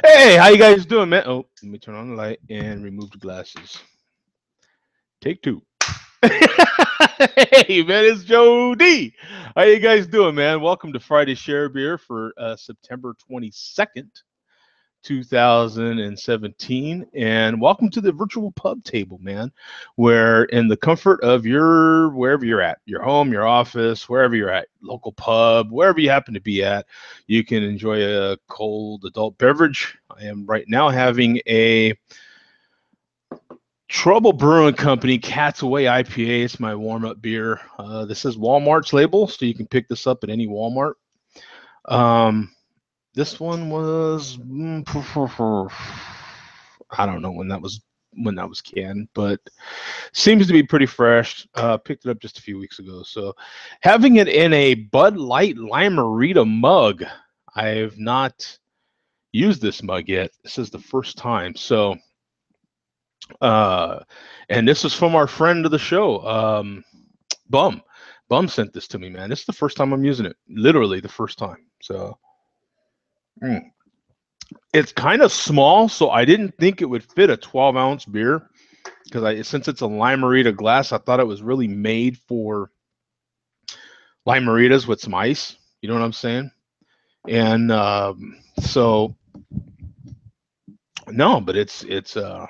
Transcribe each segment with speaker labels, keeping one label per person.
Speaker 1: Hey, how you guys doing, man? Oh, let me turn on the light and remove the glasses. Take two. Hey, man, it's Joe D. How you guys doing, man? Welcome to Friday Share Beer for September 22nd, 2017. And welcome to the virtual pub table, man, where in the comfort of wherever you're at, your home, your office, wherever you're at, local pub, wherever you happen to be at, you can enjoy a cold adult beverage. I am right now having a Trouble Brewing Company Cat's Away IPA. It's my warm-up beer. This is Walmart's label, so you can pick this up at any Walmart. This one was I don't know when that was canned, but seems to be pretty fresh. Picked it up just a few weeks ago. So having it in a Bud Light Limerita mug. I have not used this mug yet. This is the first time. So and this is from our friend of the show, Bum. Bum sent this to me, man. This is the first time I'm using it. Literally the first time. So it's kind of small, so I didn't think it would fit a 12-ounce beer because since it's a Limerita glass, I thought it was really made for Limeritas with some ice. You know what I'm saying? And so no, but it fits a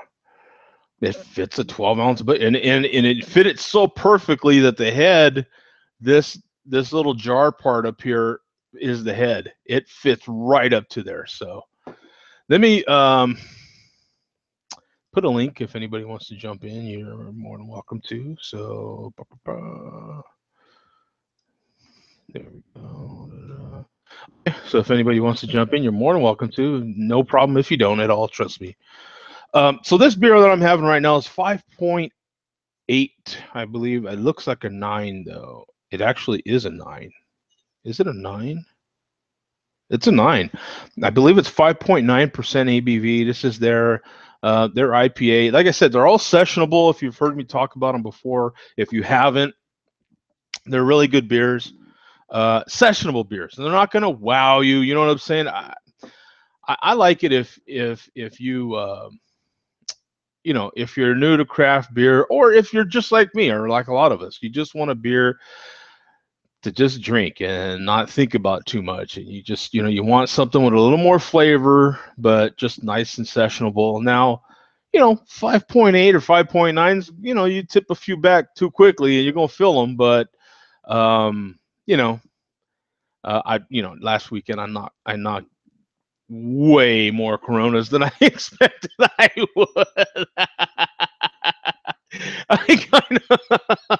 Speaker 1: 12-ounce, but and it fit it so perfectly that the head, this little jar part up here is the head. It fits right up to there. So let me put a link if anybody wants to jump in. You're more than welcome to. So there we go. So if anybody wants to jump in, you're more than welcome to. No problem if you don't at all. Trust me. So this beer that I'm having right now is 5.8, I believe. It looks like a 9, though. It actually is a 9. Is it a 9? It's a 9. I believe it's 5.9% ABV. This is their IPA. Like I said, they're all sessionable. If you've heard me talk about them before, if you haven't, they're really good beers. Sessionable beers. And they're not going to wow you. You know what I'm saying? I like it if you if you're new to craft beer, or if you're just like me, or like a lot of us, you just want a beer to just drink and not think about too much. And you just, you want something with a little more flavor, but just nice and sessionable. Now, 5.8 or 5.9s, you tip a few back too quickly and you're going to fill them. But, last weekend I knocked way more Coronas than I expected I would.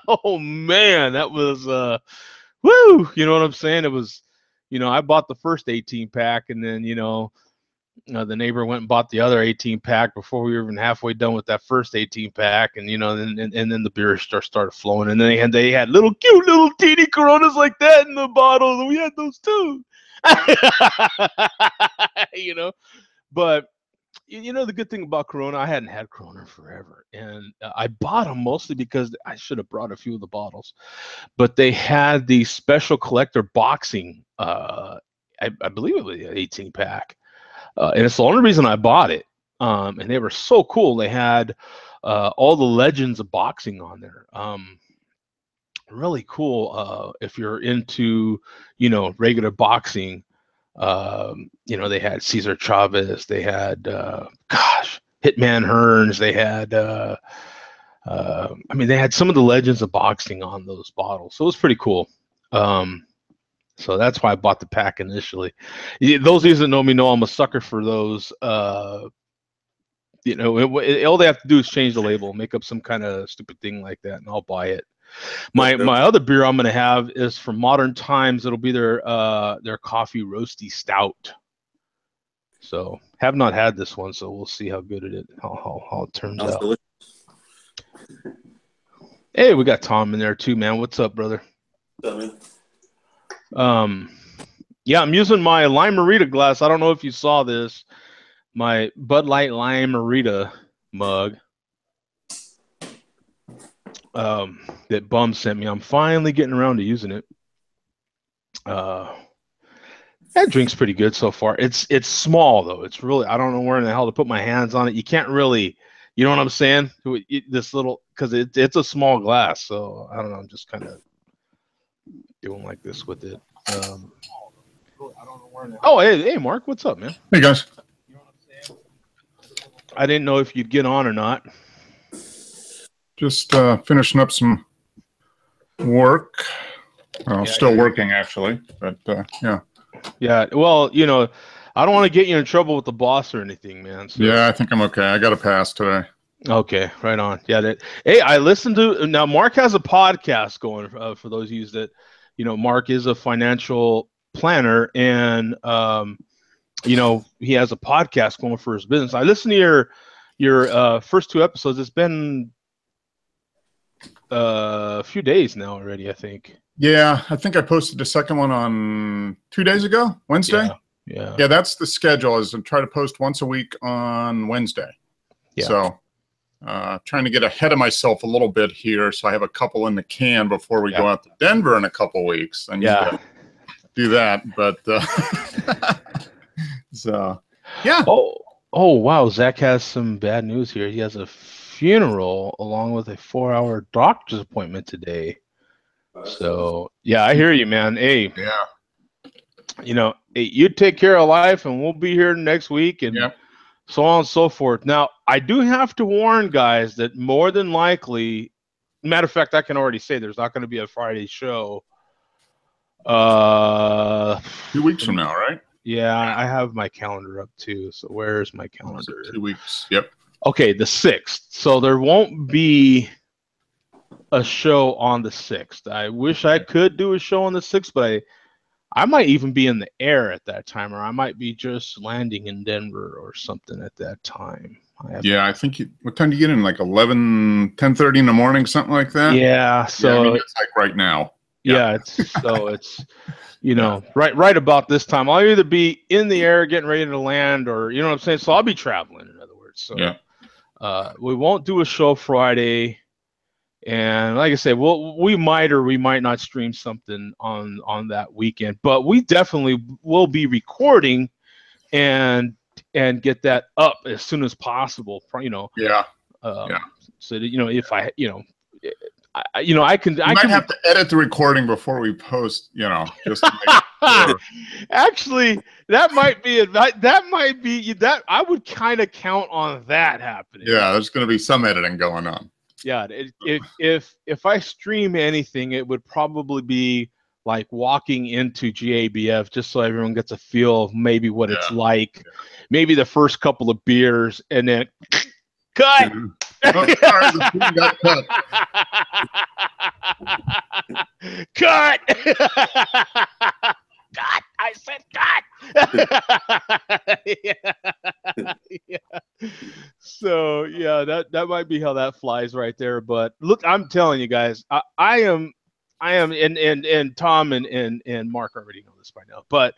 Speaker 1: Oh man, that was woo, you know what I'm saying? It was, I bought the first 18 pack, and then the neighbor went and bought the other 18 pack before we were even halfway done with that first 18 pack, and then the beer started flowing, and then they had little cute little teeny Coronas like that in the bottles, and we had those too. But the good thing about Corona, I hadn't had Corona forever, and I bought them mostly because I should have brought a few of the bottles, but they had the special collector boxing. I believe it was an 18 pack, and it's the only reason I bought it. And they were so cool. They had all the legends of boxing on there. Really cool. If you're into, regular boxing. They had Cesar Chavez, they had Hitman Hearns, they had they had some of the legends of boxing on those bottles, so it was pretty cool. So that's why I bought the pack initially. Those of you that know me know I'm a sucker for those. All they have to do is change the label, make up some kind of stupid thing like that, and I'll buy it. My other beer I'm going to have is from Modern Times. It'll be their coffee roasty stout. So have not had this one, so we'll see how good it is, how it turns out. Delicious. Hey, we got Tom in there too, man. What's up, brother?
Speaker 2: What's up, man?
Speaker 1: Yeah, I'm using my Limerita glass. I don't know if you saw this, my Bud Light Limerita mug. That Bum sent me. I'm finally getting around to using it. That drink's pretty good so far. It's small though. It's really, I don't know where in the hell to put my hands on it. You can't really, you know what I'm saying? This little, because it's a small glass, so I don't know. I'm just kind of doing like this with it. Oh, hey, Mark, what's up, man?
Speaker 3: Hey guys.
Speaker 1: I didn't know if you'd get on or not.
Speaker 3: Just finishing up some work. Still working actually, but yeah.
Speaker 1: Yeah, well, you know, I don't want to get you in trouble with the boss or anything, man. So.
Speaker 3: Yeah, I think I'm okay. I got a pass today.
Speaker 1: Okay, right on. Yeah, hey, I listened to now. Mark has a podcast going for those of you that, you know, Mark is a financial planner, and you know, he has a podcast going for his business. I listened to your first 2 episodes. It's been a few days now already, I think.
Speaker 3: Yeah, I think I posted the second one on 2 days ago, Wednesday. Yeah, that's the schedule, is to try to post once a week on Wednesday. Yeah. So trying to get ahead of myself a little bit here, so I have a couple in the can before we go out to Denver in a couple weeks. I need to do that, but so yeah.
Speaker 1: Oh wow, Zach has some bad news here. He has a funeral along with a 4-hour doctor's appointment today. So yeah, I hear you, man. Hey, you know, hey, you take care of life, and we'll be here next week, and so on and so forth. Now, I do have to warn guys that more than likely, matter of fact, I can already say there's not going to be a Friday show.
Speaker 3: 2 weeks from now, right?
Speaker 1: Yeah, I have my calendar up too. So where's my calendar?
Speaker 3: 2 weeks. Yep.
Speaker 1: Okay, the 6th. So there won't be a show on the 6th. I wish I could do a show on the 6th, but I might even be in the air at that time, or I might be just landing in Denver or something at that time.
Speaker 3: I think what time do you get in? Like 10:30 in the morning, something like that?
Speaker 1: Yeah, so
Speaker 3: I mean, it's like right now.
Speaker 1: Yeah, it's you know, right about this time. I'll either be in the air getting ready to land, or you know what I'm saying? So I'll be traveling, in other words. So we won't do a show Friday. And like I said, we might or we might not stream something on that weekend, but we definitely will be recording and get that up as soon as possible. You know, so that, you know, if I, you know, I can. I might
Speaker 3: have to edit the recording before we post. You know, just to make sure.
Speaker 1: Actually, that might be it. That might be that. I would kind of count on that happening.
Speaker 3: Yeah, there's going to be some editing going on.
Speaker 1: Yeah, if I stream anything, it would probably be like walking into GABF, just so everyone gets a feel of maybe what it's like. Maybe the first couple of beers, and then cut. Cut. Cut. I said cut. So yeah, that might be how that flies right there. But look, I'm telling you guys, I am, and Tom and Mark already know this by now, but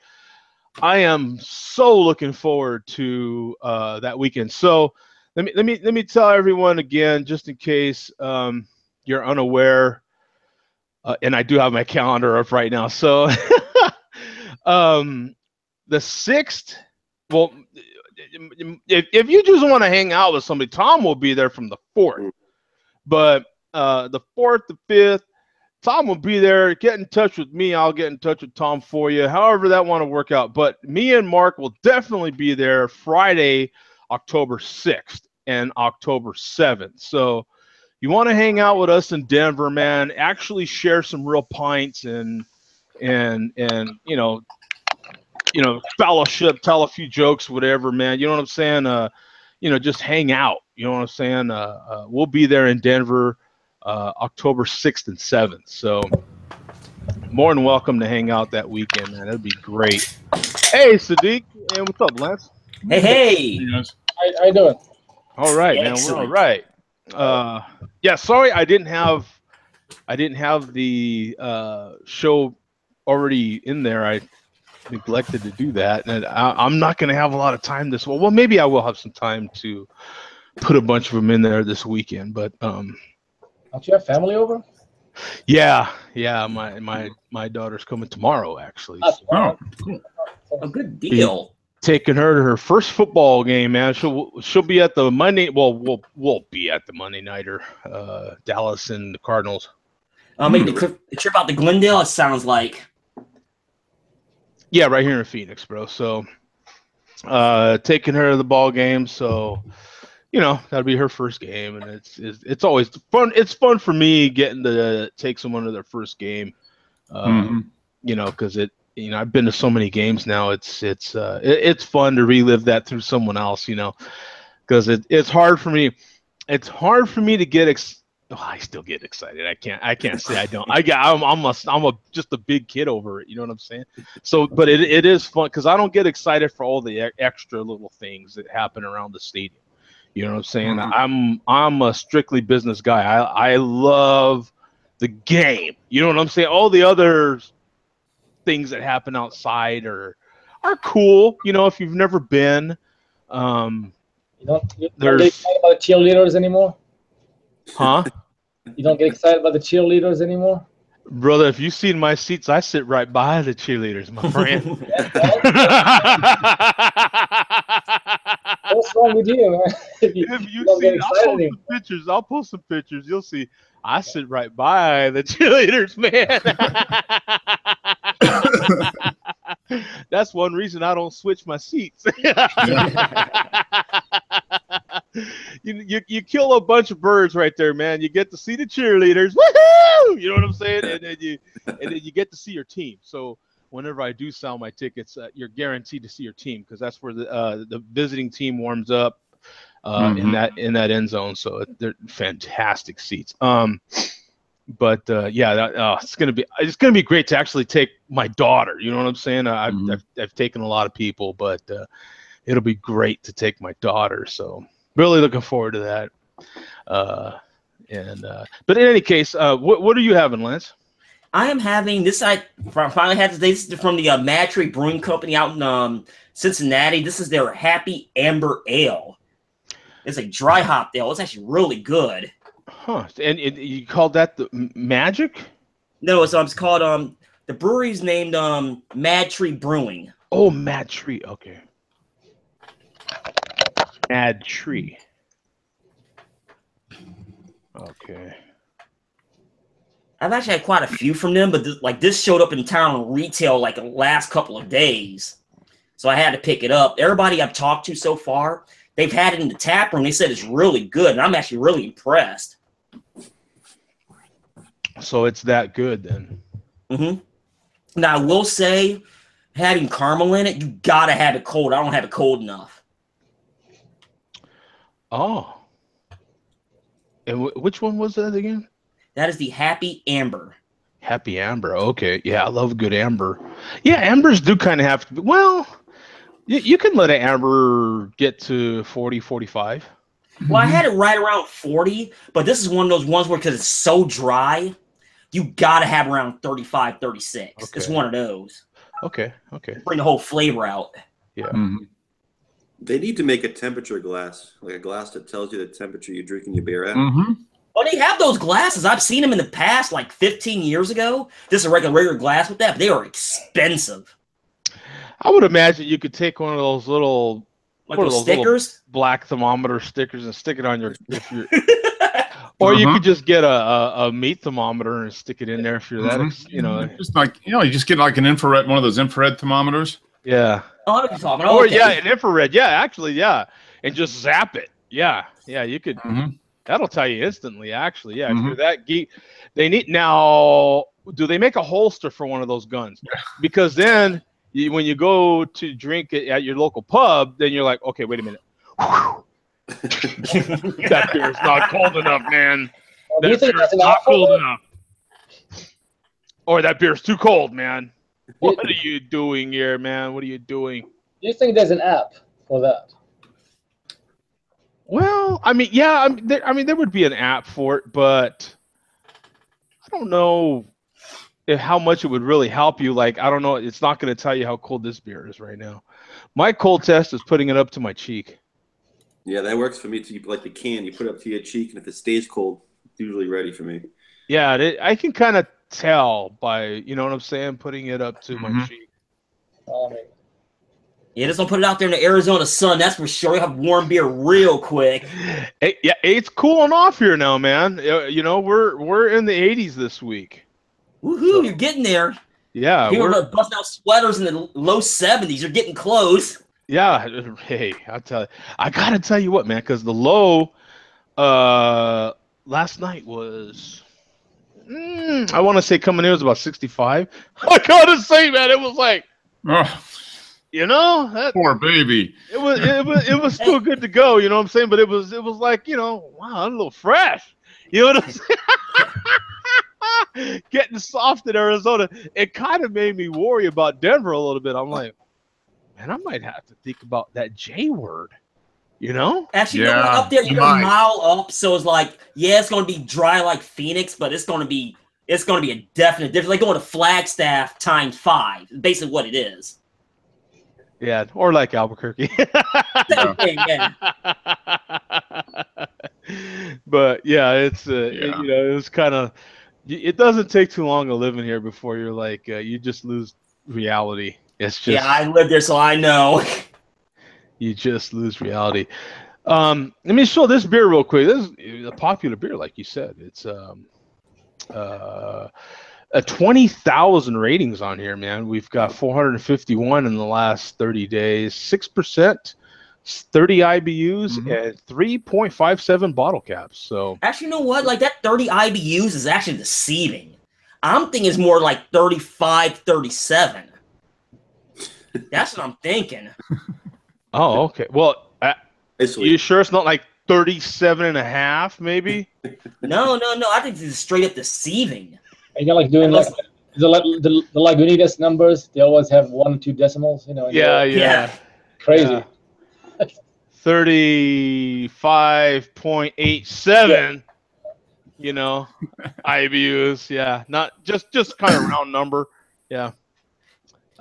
Speaker 1: I am so looking forward to that weekend. So let me tell everyone again, just in case you're unaware, and I do have my calendar up right now. So the 6th, well, if you just want to hang out with somebody, Tom will be there from the 4th. But the 4th, the 5th, Tom will be there. Get in touch with me. I'll get in touch with Tom for you, however that want to work out. But me and Mark will definitely be there Friday, October 6th and October 7th. So you want to hang out with us in Denver, man, actually share some real pints and you know, fellowship, tell a few jokes, whatever, man. You know what I'm saying? You know, just hang out. You know what I'm saying? We'll be there in Denver, October 6th and 7th. So more than welcome to hang out that weekend, man. That'd be great. Hey, Sadiq. Hey, what's up, Lance?
Speaker 4: Hey.
Speaker 5: How you doing?
Speaker 1: All right, man. We're all right. Yeah, sorry I didn't have the show already in there. I neglected to do that, and I'm not going to have a lot of time this well maybe I will have some time to put a bunch of them in there this weekend, but
Speaker 5: don't you have family over?
Speaker 1: Yeah, my daughter's coming tomorrow, actually.
Speaker 3: Oh, cool.
Speaker 4: A good deal.
Speaker 1: Taking her to her first football game, man. She'll be at the Monday. Well, we'll be at the Monday nighter. Dallas and the Cardinals.
Speaker 4: Maybe the trip out to Glendale. It sounds like.
Speaker 1: Yeah, right here in Phoenix, bro. So, taking her to the ball game. So, that'll be her first game, and it's always fun. It's fun for me getting to take someone to their first game. Because I've been to so many games now. It's fun to relive that through someone else. Because it's hard for me. It's hard for me to get. I still get excited. I can't say I don't. I'm just a big kid over it. You know what I'm saying? So, but it is fun because I don't get excited for all the extra little things that happen around the stadium. You know what I'm saying? I'm a strictly business guy. I love the game. You know what I'm saying? All the other things that happen outside are cool. If you've never been,
Speaker 5: You don't get excited about cheerleaders anymore?
Speaker 1: Huh?
Speaker 5: You don't get excited about the cheerleaders anymore?
Speaker 1: Brother, if you've seen my seats, I sit right by the cheerleaders, my friend.
Speaker 5: What's wrong with you, man?
Speaker 1: If you see, I'll post some pictures. You'll see. I sit right by the cheerleaders, man. That's one reason I don't switch my seats. You kill a bunch of birds right there, man. You get to see the cheerleaders. Woohoo! You know what I'm saying? And then you get to see your team. So whenever I do sell my tickets, you're guaranteed to see your team because that's where the visiting team warms up in that end zone. So they're fantastic seats. But it's gonna be great to actually take my daughter. You know what I'm saying? I've taken a lot of people, but it'll be great to take my daughter. So really looking forward to that. But in any case, what are you having, Lance?
Speaker 4: I am having this. I finally had today. This is from the Mad Tree Brewing Company out in Cincinnati. This is their Happy Amber Ale. It's a dry hop ale. It's actually really good.
Speaker 1: Huh? And you called that the Magic?
Speaker 4: No, it's called the brewery's named Mad Tree Brewing.
Speaker 1: Oh, Mad Tree. Okay. Mad Tree. Okay.
Speaker 4: I've actually had quite a few from them, but this showed up in town on retail like the last couple of days. So I had to pick it up. Everybody I've talked to so far, they've had it in the tap room. They said it's really good, and I'm actually really impressed.
Speaker 1: So it's that good then.
Speaker 4: Now, I will say, having caramel in it, you got to have it cold. I don't have it cold enough.
Speaker 1: Oh. And which one was that again?
Speaker 4: That is the Happy Amber.
Speaker 1: Happy Amber. Okay. Yeah, I love good amber. Yeah, ambers do kind of have to be. Well, you can let an amber get to 40, 45.
Speaker 4: Well, I had it right around 40, but this is one of those ones where because it's so dry, you got to have around 35, 36. Okay. It's one of those.
Speaker 1: Okay.
Speaker 4: Bring the whole flavor out.
Speaker 1: Yeah.
Speaker 2: They need to make a temperature glass, like a glass that tells you the temperature you're drinking your beer at.
Speaker 4: Oh, they have those glasses. I've seen them in the past, like 15 years ago. This is a regular glass with that, but they are expensive.
Speaker 1: I would imagine you could take one of those little
Speaker 4: stickers,
Speaker 1: black thermometer stickers, and stick it on your. Or you could just get a meat thermometer and stick it in there if you're that.
Speaker 3: Just like you just get like an infrared, one of those infrared thermometers.
Speaker 1: Yeah.
Speaker 4: Oh, what are you talking
Speaker 1: about? Or an infrared. Yeah, actually, and just zap it. Yeah, you could. That'll tell you instantly. Actually, yeah. If you're that geek, they need now. Do they make a holster for one of those guns? Because then, when you go to drink it at your local pub, then you're like, okay, wait a minute. That beer's not cold enough, man. That beer's not cold enough. Or that beer's too cold, man. What are you doing here, man? What are you doing?
Speaker 5: Do you think there's an app for that?
Speaker 1: Well, I mean, yeah, there would be an app for it, but I don't know how much it would really help you. Like, I don't know. It's not going to tell you how cold this beer is right now. My cold test is putting it up to my cheek.
Speaker 2: Yeah, that works for me too. Like the can, you put it up to your cheek, and if it stays cold, it's usually ready for me.
Speaker 1: Yeah, I can kind of tell by, you know what I'm saying, putting it up to my cheek.
Speaker 4: Yeah, just don't put it out there in the Arizona sun. That's for sure. You have warm beer real quick.
Speaker 1: Yeah, it's cooling off here now, man. You know, we're in the 80s this week.
Speaker 4: Woohoo! So, you're getting there.
Speaker 1: Yeah,
Speaker 4: we're busting out sweaters in the low 70s. You're getting close.
Speaker 1: Yeah, hey, I gotta tell you what, man, because the low last night was, I want to say coming in was about 65. I gotta say, man, it was like, you know, that
Speaker 3: poor baby.
Speaker 1: It was still good to go, you know what I'm saying? But it was like, you know, wow, a little fresh, you know what I'm saying? Getting soft in Arizona, it kind of made me worry about Denver a little bit. I'm like, man, I might have to think about that J word, you know?
Speaker 4: Actually, you know what? Up there, you're a mile up, so it's like, yeah, it's going to be dry like Phoenix, but it's going to be a definite difference. Like going to Flagstaff times 5, basically what it is.
Speaker 1: Yeah, or like Albuquerque.
Speaker 4: Same thing, yeah.
Speaker 1: But yeah, it's you know, it's kind of. It doesn't take too long to live in here before you're like you just lose reality. It's just,
Speaker 4: yeah, I lived there, so I know.
Speaker 1: You just lose reality. Let me show this beer real quick. This is a popular beer, like you said. It's a 20,000 ratings on here, man. We've got 451 in the last 30 days, 6%. 30 IBUs and 3.57 bottle caps. So
Speaker 4: actually, you know what? Like that 30 IBUs is actually deceiving. I'm thinking it's more like 35, 37. That's what I'm thinking.
Speaker 1: Oh, okay. Well, you sure it's not like 37 and a half, maybe?
Speaker 4: No. I think this is straight up deceiving.
Speaker 5: And you're like doing like the Lagunitas numbers. They always have 1 or 2 decimals. You know.
Speaker 1: Yeah.
Speaker 5: Crazy.
Speaker 1: Yeah. 35.87, you know, IBUs. Yeah, not just kind of round number. Yeah.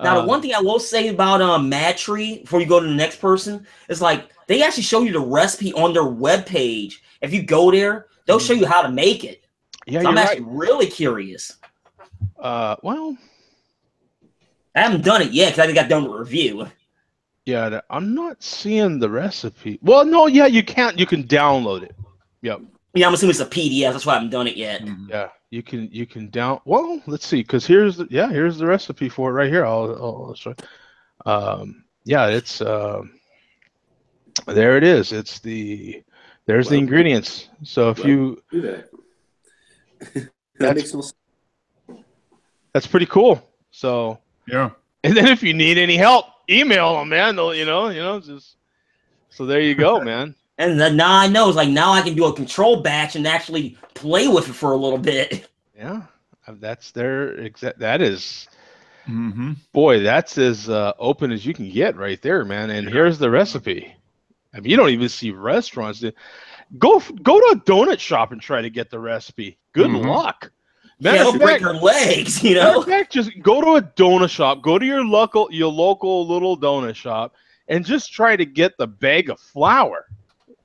Speaker 4: Now, the one thing I will say about Matry before you go to the next person is like they actually show you the recipe on their webpage. If you go there, they'll show you how to make it.
Speaker 1: Yeah,
Speaker 4: so I'm actually really curious.
Speaker 1: Well,
Speaker 4: I haven't done it yet because I haven't got done with review.
Speaker 1: Yeah, I'm not seeing the recipe. Well, no, yeah, you can't. You can download it. Yep.
Speaker 4: Yeah, I'm assuming it's a PDF. That's why I haven't done it yet.
Speaker 1: Yeah, you can down. Well, let's see, because here's the recipe for it right here. I'll show. Yeah, it's there it is. There's the ingredients. So if you
Speaker 2: do that, that makes no sense.
Speaker 1: That's pretty cool. So
Speaker 3: yeah,
Speaker 1: and then if you need any help, email them, man. They'll, just so there you go, man.
Speaker 4: And now I know it's like now I can do a control batch and actually play with it for a little bit.
Speaker 1: Yeah, that's their exact. That is, boy, that's as open as you can get right there, man. And here's the recipe. I mean, you don't even see restaurants. Go to a donut shop and try to get the recipe. Good luck.
Speaker 4: They'll break your legs, you know.
Speaker 1: Just go to a donut shop. Go to your local little donut shop and just try to get the bag of flour.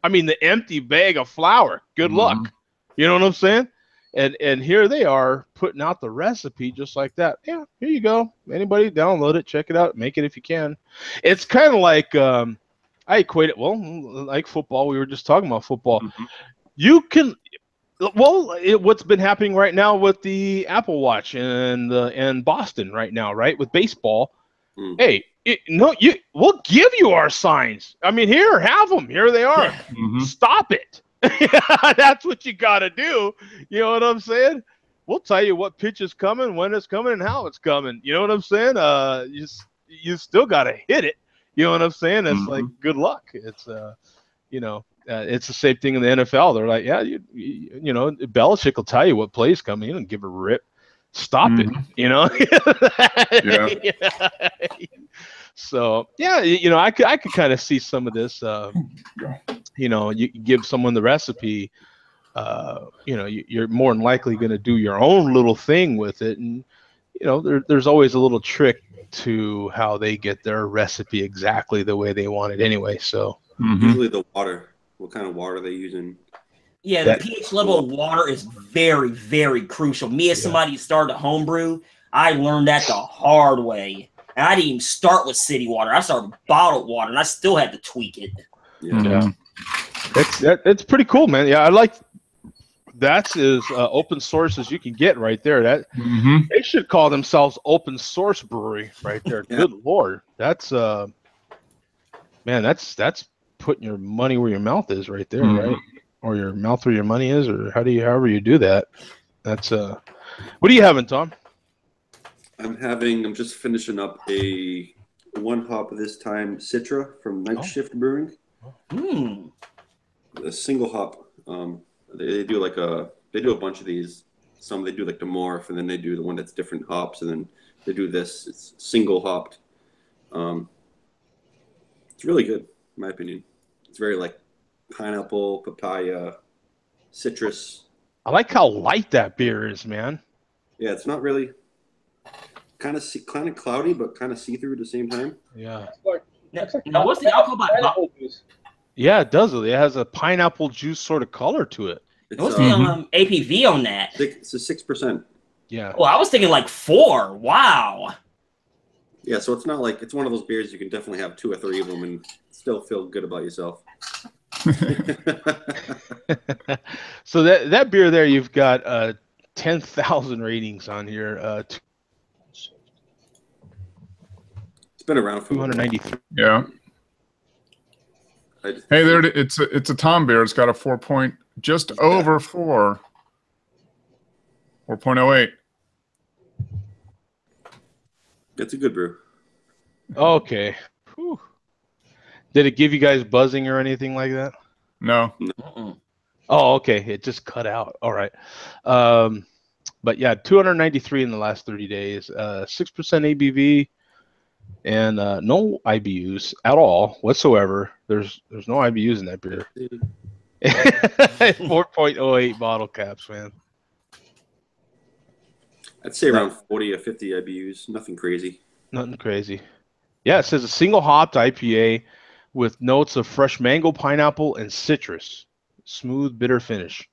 Speaker 1: I mean, the empty bag of flour. Good luck. You know what I'm saying? And here they are putting out the recipe just like that. Yeah, here you go. Anybody download it, check it out, make it if you can. It's kind of like I equate it like football. We were just talking about football. You can. Well, what's been happening right now with the Apple Watch and Boston right now, right, with baseball? Hey, we'll give you our signs. I mean, here, have them. Here they are. Stop it. That's what you got to do. You know what I'm saying? We'll tell you what pitch is coming, when it's coming, and how it's coming. You know what I'm saying? You still got to hit it. You know what I'm saying? It's like good luck. It's it's the same thing in the NFL. They're like, yeah, you know, Belichick will tell you what play's coming. You don't give a rip. Stop it. You know. So yeah, you know, I could kind of see some of this. You know, you give someone the recipe. You know, you're more than likely going to do your own little thing with it, and you know, there's always a little trick to how they get their recipe exactly the way they want it anyway. So
Speaker 2: usually the water. What kind of water are they using?
Speaker 4: Yeah, the pH level of water is very, very crucial. Me as somebody who started a homebrew, I learned that the hard way. And I didn't even start with city water. I started with bottled water, and I still had to tweak it.
Speaker 1: Yeah. It's pretty cool, man. Yeah, I like that's as open source as you can get right there. That they should call themselves open source brewery right there. Good Lord. That's man, that's putting your money where your mouth is right there, right? Or your mouth where your money is, or however you do that. That's what are you having, Tom?
Speaker 2: I'm just finishing up a 1 hop this time Citra from Night Shift Brewing. A single hop. They do a bunch of these. Some they do like the morph, and then they do the one that's different hops, and then they do this. It's single hopped. It's really good, in my opinion. It's very like pineapple, papaya, citrus.
Speaker 1: I like how light that beer is, man.
Speaker 2: Yeah, it's not really kind of cloudy, but kind of see-through at the same time.
Speaker 1: Yeah.
Speaker 4: Now, what's the alcohol by?
Speaker 1: Yeah, it does. It has a pineapple juice sort of color to it.
Speaker 4: What's the APV on that?
Speaker 2: It's a 6%.
Speaker 1: Yeah.
Speaker 4: Well, I was thinking like 4. Wow.
Speaker 2: Yeah, so it's not like it's one of those beers you can definitely have 2 or 3 of them and still feel good about yourself.
Speaker 1: So that beer there, you've got 10,000 ratings on here.
Speaker 2: It's been around for
Speaker 1: 293.
Speaker 3: Yeah. Hey, there it's a Tom beer. It's got a just over 4. 4.08.
Speaker 2: It's a good brew.
Speaker 1: Okay. Whew. Did it give you guys buzzing or anything like that?
Speaker 3: No.
Speaker 1: Oh, okay. It just cut out. All right. But yeah, 293 in the last 30 days. 6% ABV, and no IBUs at all whatsoever. There's no IBUs in that beer. 4.08 bottle caps, man.
Speaker 2: I'd say around 40 or 50 IBUs. Nothing crazy.
Speaker 1: Nothing crazy. Yeah, it says a single hopped IPA with notes of fresh mango, pineapple, and citrus. Smooth, bitter finish.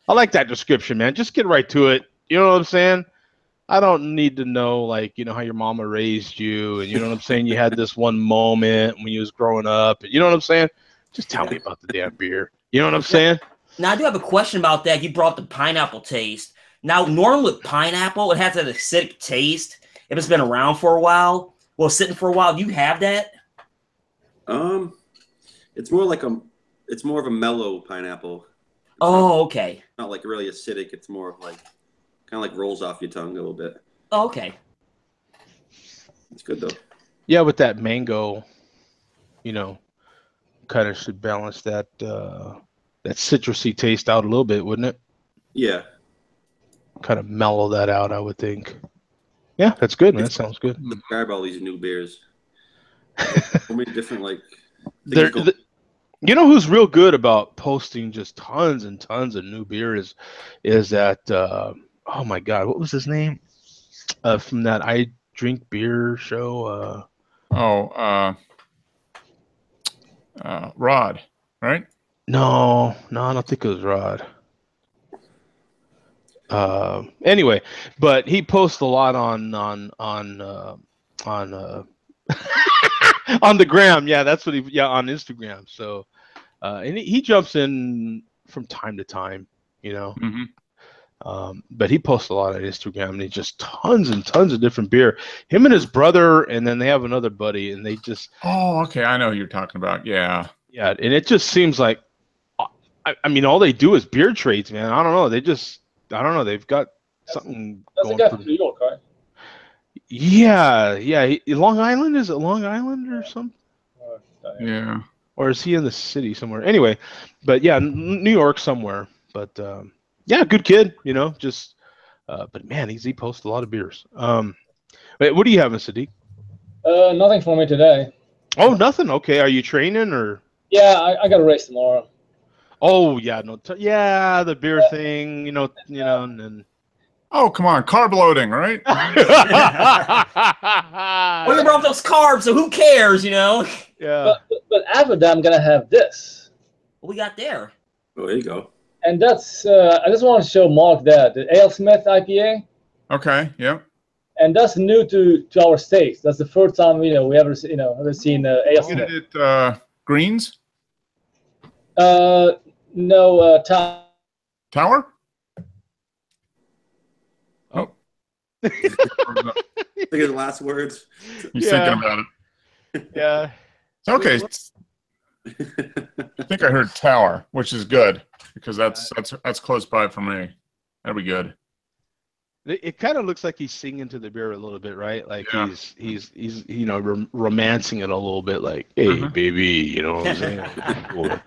Speaker 1: I like that description, man. Just get right to it. You know what I'm saying? I don't need to know, like, how your mama raised you, and you know what I'm saying? You had this one moment when you was growing up. And you know what I'm saying? Just tell me about the damn beer. You know what I'm saying?
Speaker 4: Now, I do have a question about that. You brought the pineapple taste. Now, normally with pineapple, it has that acidic taste. If it's been around for a while, sitting for a while, do you have that?
Speaker 2: It's more of a mellow pineapple.
Speaker 4: Okay.
Speaker 2: Not like really acidic. It's more of like kind of like rolls off your tongue a little bit.
Speaker 4: Oh, okay.
Speaker 2: It's good though.
Speaker 1: Yeah, with that mango, kind of should balance that citrusy taste out a little bit, wouldn't it?
Speaker 2: Yeah.
Speaker 1: Kind of mellow that out, I would think. Yeah, that's good, man. That sounds good.
Speaker 2: Describe all these new beers. So many different
Speaker 1: you know who's real good about posting just tons and tons of new beer is that oh my god, what was his name? From that I Drink Beer show.
Speaker 3: Rod, right?
Speaker 1: No, I don't think it was Rod. Anyway, but he posts a lot on on the gram. Yeah, that's what on Instagram. So and he jumps in from time to time, but he posts a lot on Instagram, and he just tons and tons of different beer. Him and his brother, and then they have another buddy, and they just
Speaker 3: okay, I know who you're talking about. Yeah,
Speaker 1: and it just seems like I mean all they do is beer trades, man. I don't know, they've got something going
Speaker 5: guy from New York, right?
Speaker 1: Yeah. Long Island, is it Long Island or something?
Speaker 3: Yeah.
Speaker 1: Or is he in the city somewhere? Anyway, but yeah, New York somewhere. But yeah, good kid, just but man, he posts a lot of beers. Wait, what are you having, Sadiq?
Speaker 5: Nothing for me today.
Speaker 1: Oh, nothing. Okay, are you training or?
Speaker 5: Yeah, I got a race tomorrow.
Speaker 1: Oh yeah, the beer thing, and then.
Speaker 3: Oh, come on, carb loading, right?
Speaker 4: Well, you brought those carbs, so who cares,
Speaker 1: Yeah.
Speaker 5: But after that, I'm gonna have this.
Speaker 4: What we got there?
Speaker 2: Oh, there you go.
Speaker 5: And that's I just want to show Mark that the Ale Smith IPA.
Speaker 3: Okay. Yep.
Speaker 5: and that's new to our states. That's the first time we ever seen ale
Speaker 3: Get
Speaker 5: snow.
Speaker 3: it at Greens
Speaker 5: No,
Speaker 3: Tower.
Speaker 1: Oh.
Speaker 2: I think his last words.
Speaker 3: He's thinking about it.
Speaker 1: Yeah.
Speaker 3: Okay. I think I heard Tower, which is good because that's close by for me. That'll be good.
Speaker 1: It kind of looks like he's singing to the beer a little bit, right? Like
Speaker 3: Yeah.
Speaker 1: he's romancing it a little bit, like, "Hey, baby," you know what I'm saying? Or,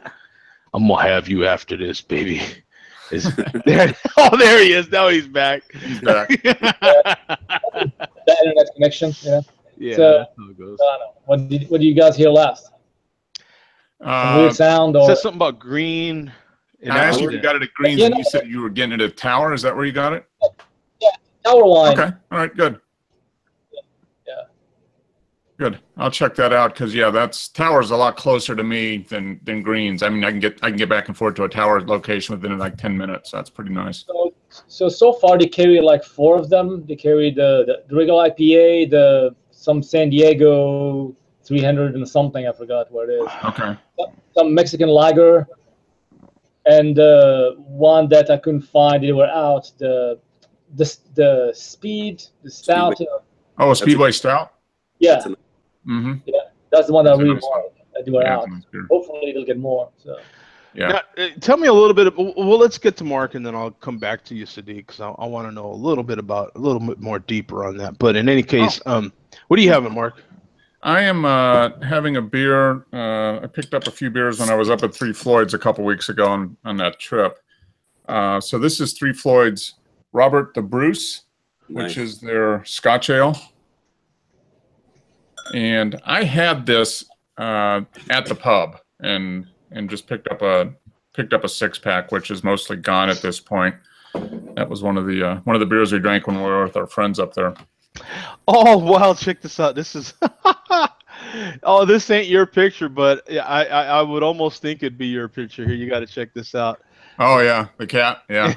Speaker 1: "I'm gonna have you after this, baby." There, oh, there he is. Now he's back.
Speaker 3: He's back.
Speaker 5: that internet connection. Yeah.
Speaker 1: Yeah,
Speaker 5: So,
Speaker 1: that's how it goes.
Speaker 5: I don't know. What did you guys hear last? Some weird sound
Speaker 1: It
Speaker 5: or
Speaker 1: says something about green. And
Speaker 3: I asked you if
Speaker 1: actually,
Speaker 3: you got it at Greens,
Speaker 5: Yeah,
Speaker 3: and
Speaker 5: no.
Speaker 3: you said you were getting it at Tower. Is that where you got it?
Speaker 5: tower line?
Speaker 3: Okay. All right. Good.
Speaker 5: Yeah.
Speaker 3: Good. I'll check that out because Tower's a lot closer to me than Greens. I mean, I can get back and forth to a Tower location within like 10 minutes. That's pretty nice.
Speaker 5: So far they carry like 4 of them. They carry the regular IPA, some San Diego 300 and something. I forgot what it is.
Speaker 3: Okay.
Speaker 5: Some Mexican lager, and one that I couldn't find. They were out. The speed, the stout.
Speaker 3: Oh, a Speedway Stout.
Speaker 5: Yeah,
Speaker 3: Mm-hmm.
Speaker 5: that's the one that I
Speaker 3: That's a
Speaker 5: really
Speaker 3: nice one.
Speaker 5: wanted. They were
Speaker 3: Yeah,
Speaker 5: out.
Speaker 3: it's a nice beer.
Speaker 5: Hopefully they'll get more. So.
Speaker 3: Yeah.
Speaker 1: now, tell me a little bit. Well, let's get to Mark, and then I'll come back to you, Sadiq, because I want to know a little bit more deeper on that. But in any case, what do you have, Mark?
Speaker 3: I am having a beer. I picked up a few beers when I was up at Three Floyds a couple weeks ago on that trip. So this is Three Floyds Robert the Bruce,
Speaker 2: Nice.
Speaker 3: which is their Scotch ale. And I had this at the pub and just picked up a 6-pack, which is mostly gone at this point. That was one of the beers we drank when we were with our friends up there.
Speaker 1: Oh, wow, check this out. This is oh, this ain't your picture, but I would almost think it'd be your picture here. You got to check this out.
Speaker 3: Oh yeah, the cat. Yeah.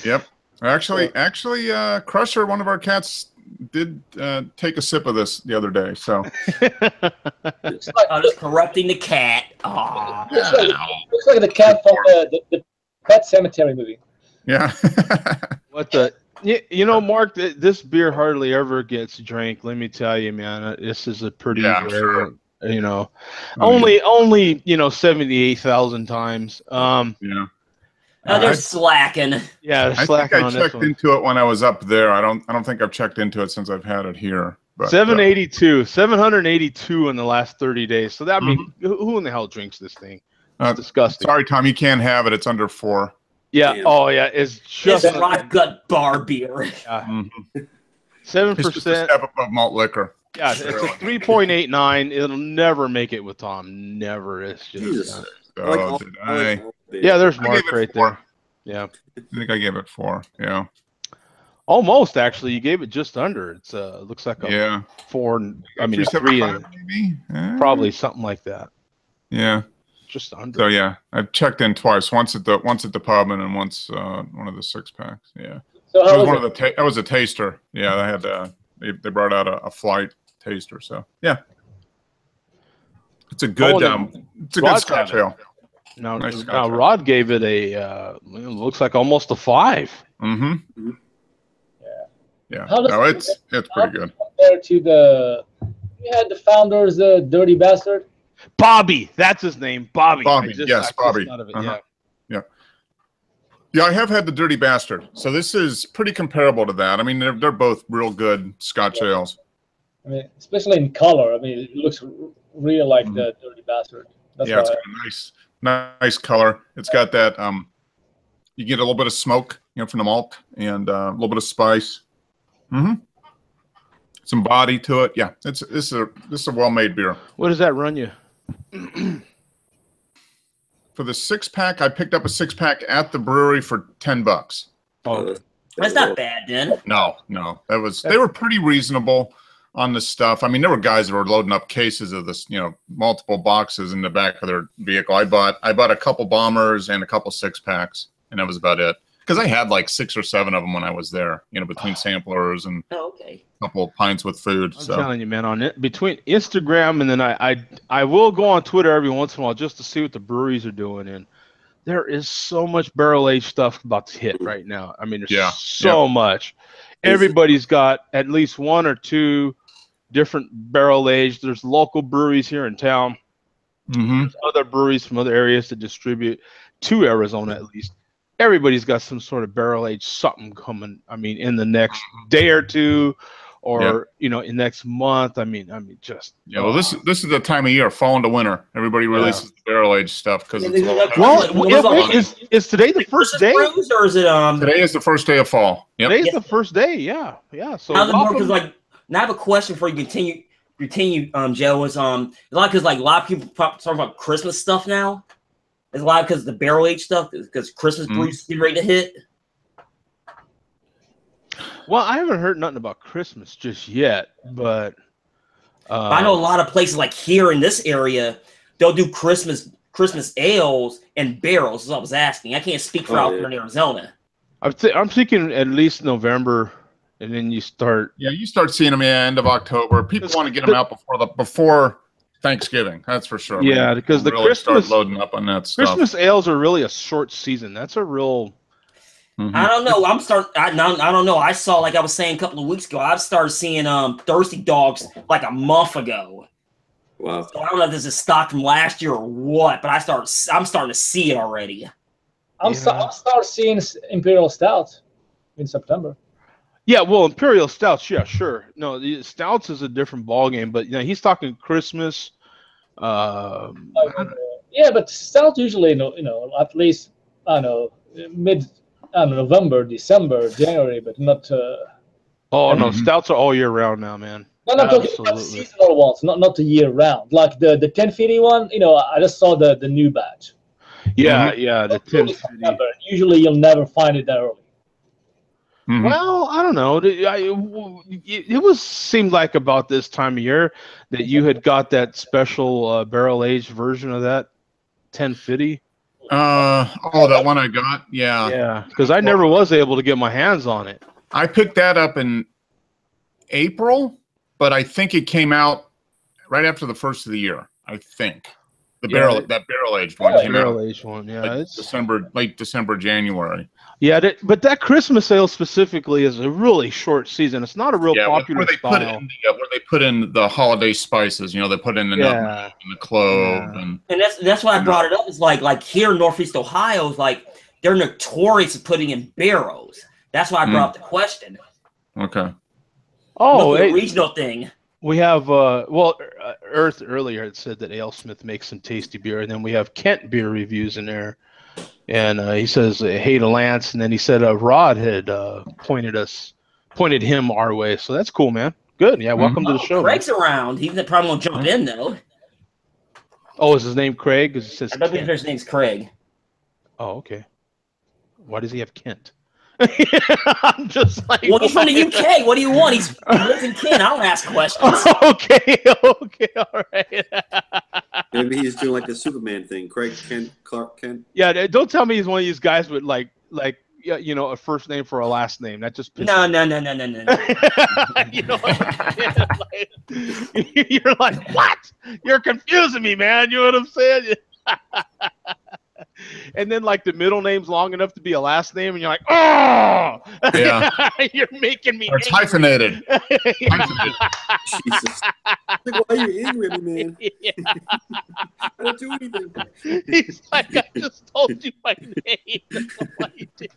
Speaker 3: Yep. Actually, Crusher, one of our cats, did take a sip of this the other day. So
Speaker 4: I'm just corrupting the cat. Aw.
Speaker 5: Looks like the cat from the Pet Cemetery movie.
Speaker 3: yeah.
Speaker 1: What the? Mark, this beer hardly ever gets drank. Let me tell you, man. This is a pretty rare,
Speaker 3: sure.
Speaker 1: only 78,000 times.
Speaker 3: Yeah.
Speaker 4: They're slacking.
Speaker 1: Yeah,
Speaker 3: I
Speaker 1: slacking
Speaker 3: think I
Speaker 1: on this
Speaker 3: checked
Speaker 1: one.
Speaker 3: into it when I was up there. I don't think I've checked into it since I've had it here. But,
Speaker 1: 782 in the last 30 days. So that means who in the hell drinks this thing? It's disgusting.
Speaker 3: Sorry, Tom, you can't have it. It's under 4.
Speaker 1: Yeah.
Speaker 2: Damn.
Speaker 1: Oh, yeah. It's just
Speaker 4: It's rot gut bar beer.
Speaker 1: 7%.
Speaker 3: It's just a step above malt liquor.
Speaker 1: Yeah, it's a 3.89. It'll never make it with Tom. Never. It's just.
Speaker 2: Jesus.
Speaker 3: Oh, did I?
Speaker 1: Yeah, there's
Speaker 3: I
Speaker 1: Mark
Speaker 3: gave it
Speaker 1: right
Speaker 3: 4.
Speaker 1: there. Yeah.
Speaker 3: I think I gave it 4. Yeah.
Speaker 1: Almost, actually. You gave it just under. It's looks like a 4. I mean, a 3,
Speaker 3: 3.75 maybe.
Speaker 1: probably something like that.
Speaker 3: Yeah.
Speaker 1: Just under.
Speaker 3: So yeah, I've checked in twice. Once at the pub and then once one of the 6-packs. Yeah.
Speaker 5: So
Speaker 3: It
Speaker 5: how
Speaker 3: was
Speaker 5: was
Speaker 3: one of the. That was a taster. Yeah, they had they brought out a flight taster. So yeah, it's a good it's a good Scotch ale.
Speaker 1: Now,
Speaker 3: Nice Scotch ale.
Speaker 1: Rod gave it it looks like almost a 5.
Speaker 3: Mm-hmm. Yeah.
Speaker 5: How does
Speaker 3: No,
Speaker 5: it-
Speaker 3: it's pretty good.
Speaker 5: compared to you had the founders, the Dirty Bastard?
Speaker 1: Bobby, that's his name. Bobby.
Speaker 3: Bobby,
Speaker 1: I just
Speaker 3: Bobby.
Speaker 1: thought of it,
Speaker 3: Uh-huh. Yeah, I have had the Dirty Bastard. So this is pretty comparable to that. I mean, they're both real good Scotch ales.
Speaker 5: I mean, especially in color. I mean, it looks real like the Dirty Bastard. That's
Speaker 3: Yeah, it's
Speaker 5: why.
Speaker 3: got a nice color. It's got that you get a little bit of smoke, from the malt and a little bit of spice. Mm-hmm. Some body to it. Yeah, this is a well-made beer.
Speaker 1: What does that run you?
Speaker 3: For the 6-pack, I picked up a 6-pack at the brewery for $10.
Speaker 1: Oh,
Speaker 4: That's not bad, then.
Speaker 3: No, they were pretty reasonable on the stuff. I mean, there were guys that were loading up cases of this, multiple boxes in the back of their vehicle. I bought a couple bombers and a couple 6-packs, and that was about it. because I had like 6 or 7 of them when I was there, between samplers and a couple of pints with food.
Speaker 1: I'm telling you, man, on it between Instagram and then I will go on Twitter every once in a while just to see what the breweries are doing, and there is so much barrel aged stuff about to hit right now. I mean, there's so much. Everybody's got at least 1 or 2 different barrel aged. There's local breweries here in town. There's other breweries from other areas that distribute to Arizona at least. Everybody's got some sort of barrel aged something coming. I mean, in the next day or 2, or in next month. I mean, just
Speaker 3: well, this is the time of year, fall into winter. Everybody releases the barrel aged stuff because it's
Speaker 1: is today the first day,
Speaker 4: or is it
Speaker 3: Today is the first day of fall. Yep.
Speaker 1: Today's the first day. Yeah. So
Speaker 4: now I have a question before you continue, Joe. Is a lot because a lot of people talk about Christmas stuff now. It's a lot because the barrel aged stuff because Christmas brews getting ready to hit.
Speaker 1: Well, I haven't heard nothing about Christmas just yet, but
Speaker 4: I know a lot of places like here in this area, they'll do Christmas ales and barrels. As I was asking, I can't speak for out there in Arizona.
Speaker 1: I'm thinking at least November. And then you start.
Speaker 3: Yeah, you start seeing them at the end of October. People want to get them out before Thanksgiving. That's for sure.
Speaker 1: Yeah, because the
Speaker 3: really
Speaker 1: Christmas
Speaker 3: start loading up on that stuff.
Speaker 1: Christmas ales are really a short season. That's a real.
Speaker 4: I don't know. I don't know. I saw, like I was saying a couple of weeks ago, I've started seeing Thirsty Dogs like a month ago.
Speaker 2: Wow.
Speaker 4: So I don't know if this is stock from last year or what, but I'm starting to see it already.
Speaker 5: I'm starting seeing Imperial Stout in September.
Speaker 1: Yeah, well, Imperial Stouts, yeah, sure. No, the Stouts is a different ballgame, but he's talking Christmas.
Speaker 5: Yeah, but Stout usually, at least November, December, January, but not.
Speaker 1: No, Stouts are all year round now, man.
Speaker 5: No, I'm talking about seasonal ones, not the year round. Like the 1050 one, I just saw the new batch.
Speaker 1: Yeah, the 1050.
Speaker 5: Usually, you'll never find it that early.
Speaker 1: Well, I don't know. It seemed like about this time of year that you had got that special barrel aged version of that 1050.
Speaker 3: That one I got.
Speaker 1: Yeah, because I never was able to get my hands on it.
Speaker 3: I picked that up in April, but I think it came out right after the first of the year. I think that barrel aged one came out.
Speaker 1: Barrel aged one, yeah,
Speaker 3: it's late December, January.
Speaker 1: Yeah, but that Christmas sale specifically is a really short season. It's not a real popular style.
Speaker 3: Where they put in the holiday spices, they put in the nutmeg and the clove, and
Speaker 4: that's why I brought it up. It's like here in Northeast Ohio, they're notorious for putting in barrels. That's why I brought up the question.
Speaker 3: Okay.
Speaker 4: Oh, a regional thing.
Speaker 1: We have Earth earlier had said that AleSmith makes some tasty beer, and then we have Kent beer reviews in there. And he says, hey to Lance. And then he said Rod had pointed him our way. So that's cool, man. Good. Yeah, welcome to the show.
Speaker 4: Craig's around. He probably won't jump in, though.
Speaker 1: Oh, is his name Craig? Because it says
Speaker 4: I believe his name's Craig.
Speaker 1: Oh, okay. Why does he have Kent? I'm just like,
Speaker 4: well, he's from the UK. What do you want? He lives in Kent. I don't ask questions.
Speaker 1: Okay, all right.
Speaker 2: Maybe he's doing like the Superman thing. Clark Kent.
Speaker 1: Yeah, don't tell me he's one of these guys with like a first name for a last name. That just
Speaker 4: No.
Speaker 1: You know what you're like, what? You're confusing me, man. You know what I'm saying? And then like the middle name's long enough to be a last name, and you're like, oh,
Speaker 3: yeah,
Speaker 1: you're making me.
Speaker 3: Or it's hyphenated.
Speaker 2: Jesus, why are you angry at me, man? I don't do anything.
Speaker 1: He's like, I just told you my name. That's all I did.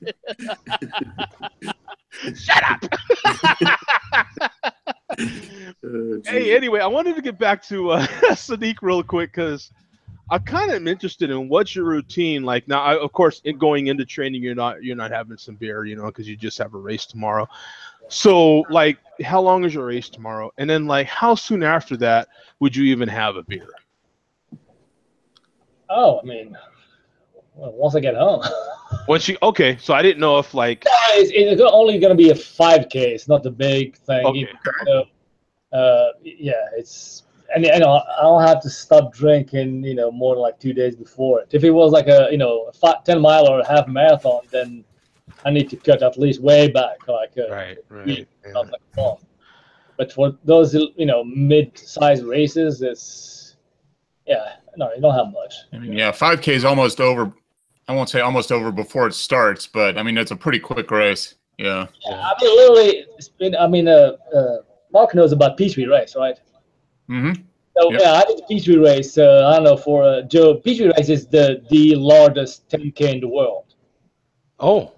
Speaker 1: Shut up. Hey, anyway, I wanted to get back to Sadiq real quick because I'm kind of interested in what's your routine like now. Of course, going into training, you're not having some beer, because you just have a race tomorrow. So, like, how long is your race tomorrow? And then, like, how soon after that would you even have a beer?
Speaker 5: Oh, I mean, once I get home.
Speaker 1: Okay, so I didn't know if like
Speaker 5: it's only going to be a 5K. It's not the big thing.
Speaker 1: Okay.
Speaker 5: Yeah, it's. And I don't have to stop drinking, more than like 2 days before it. If it was like a 10 mile or a half marathon, then I need to cut at least way back, like
Speaker 1: right.
Speaker 5: not like a month. But for those mid-sized races, it's no, you don't have much.
Speaker 3: I mean, 5K is almost over. I won't say almost over before it starts, but I mean it's a pretty quick race. Yeah.
Speaker 5: I mean, literally, Mark knows about Peachtree race, right?
Speaker 3: Mm-hmm.
Speaker 5: So I did the Peachtree race. I don't know for Joe. Peachtree race is the largest 10K in the world.
Speaker 1: Oh.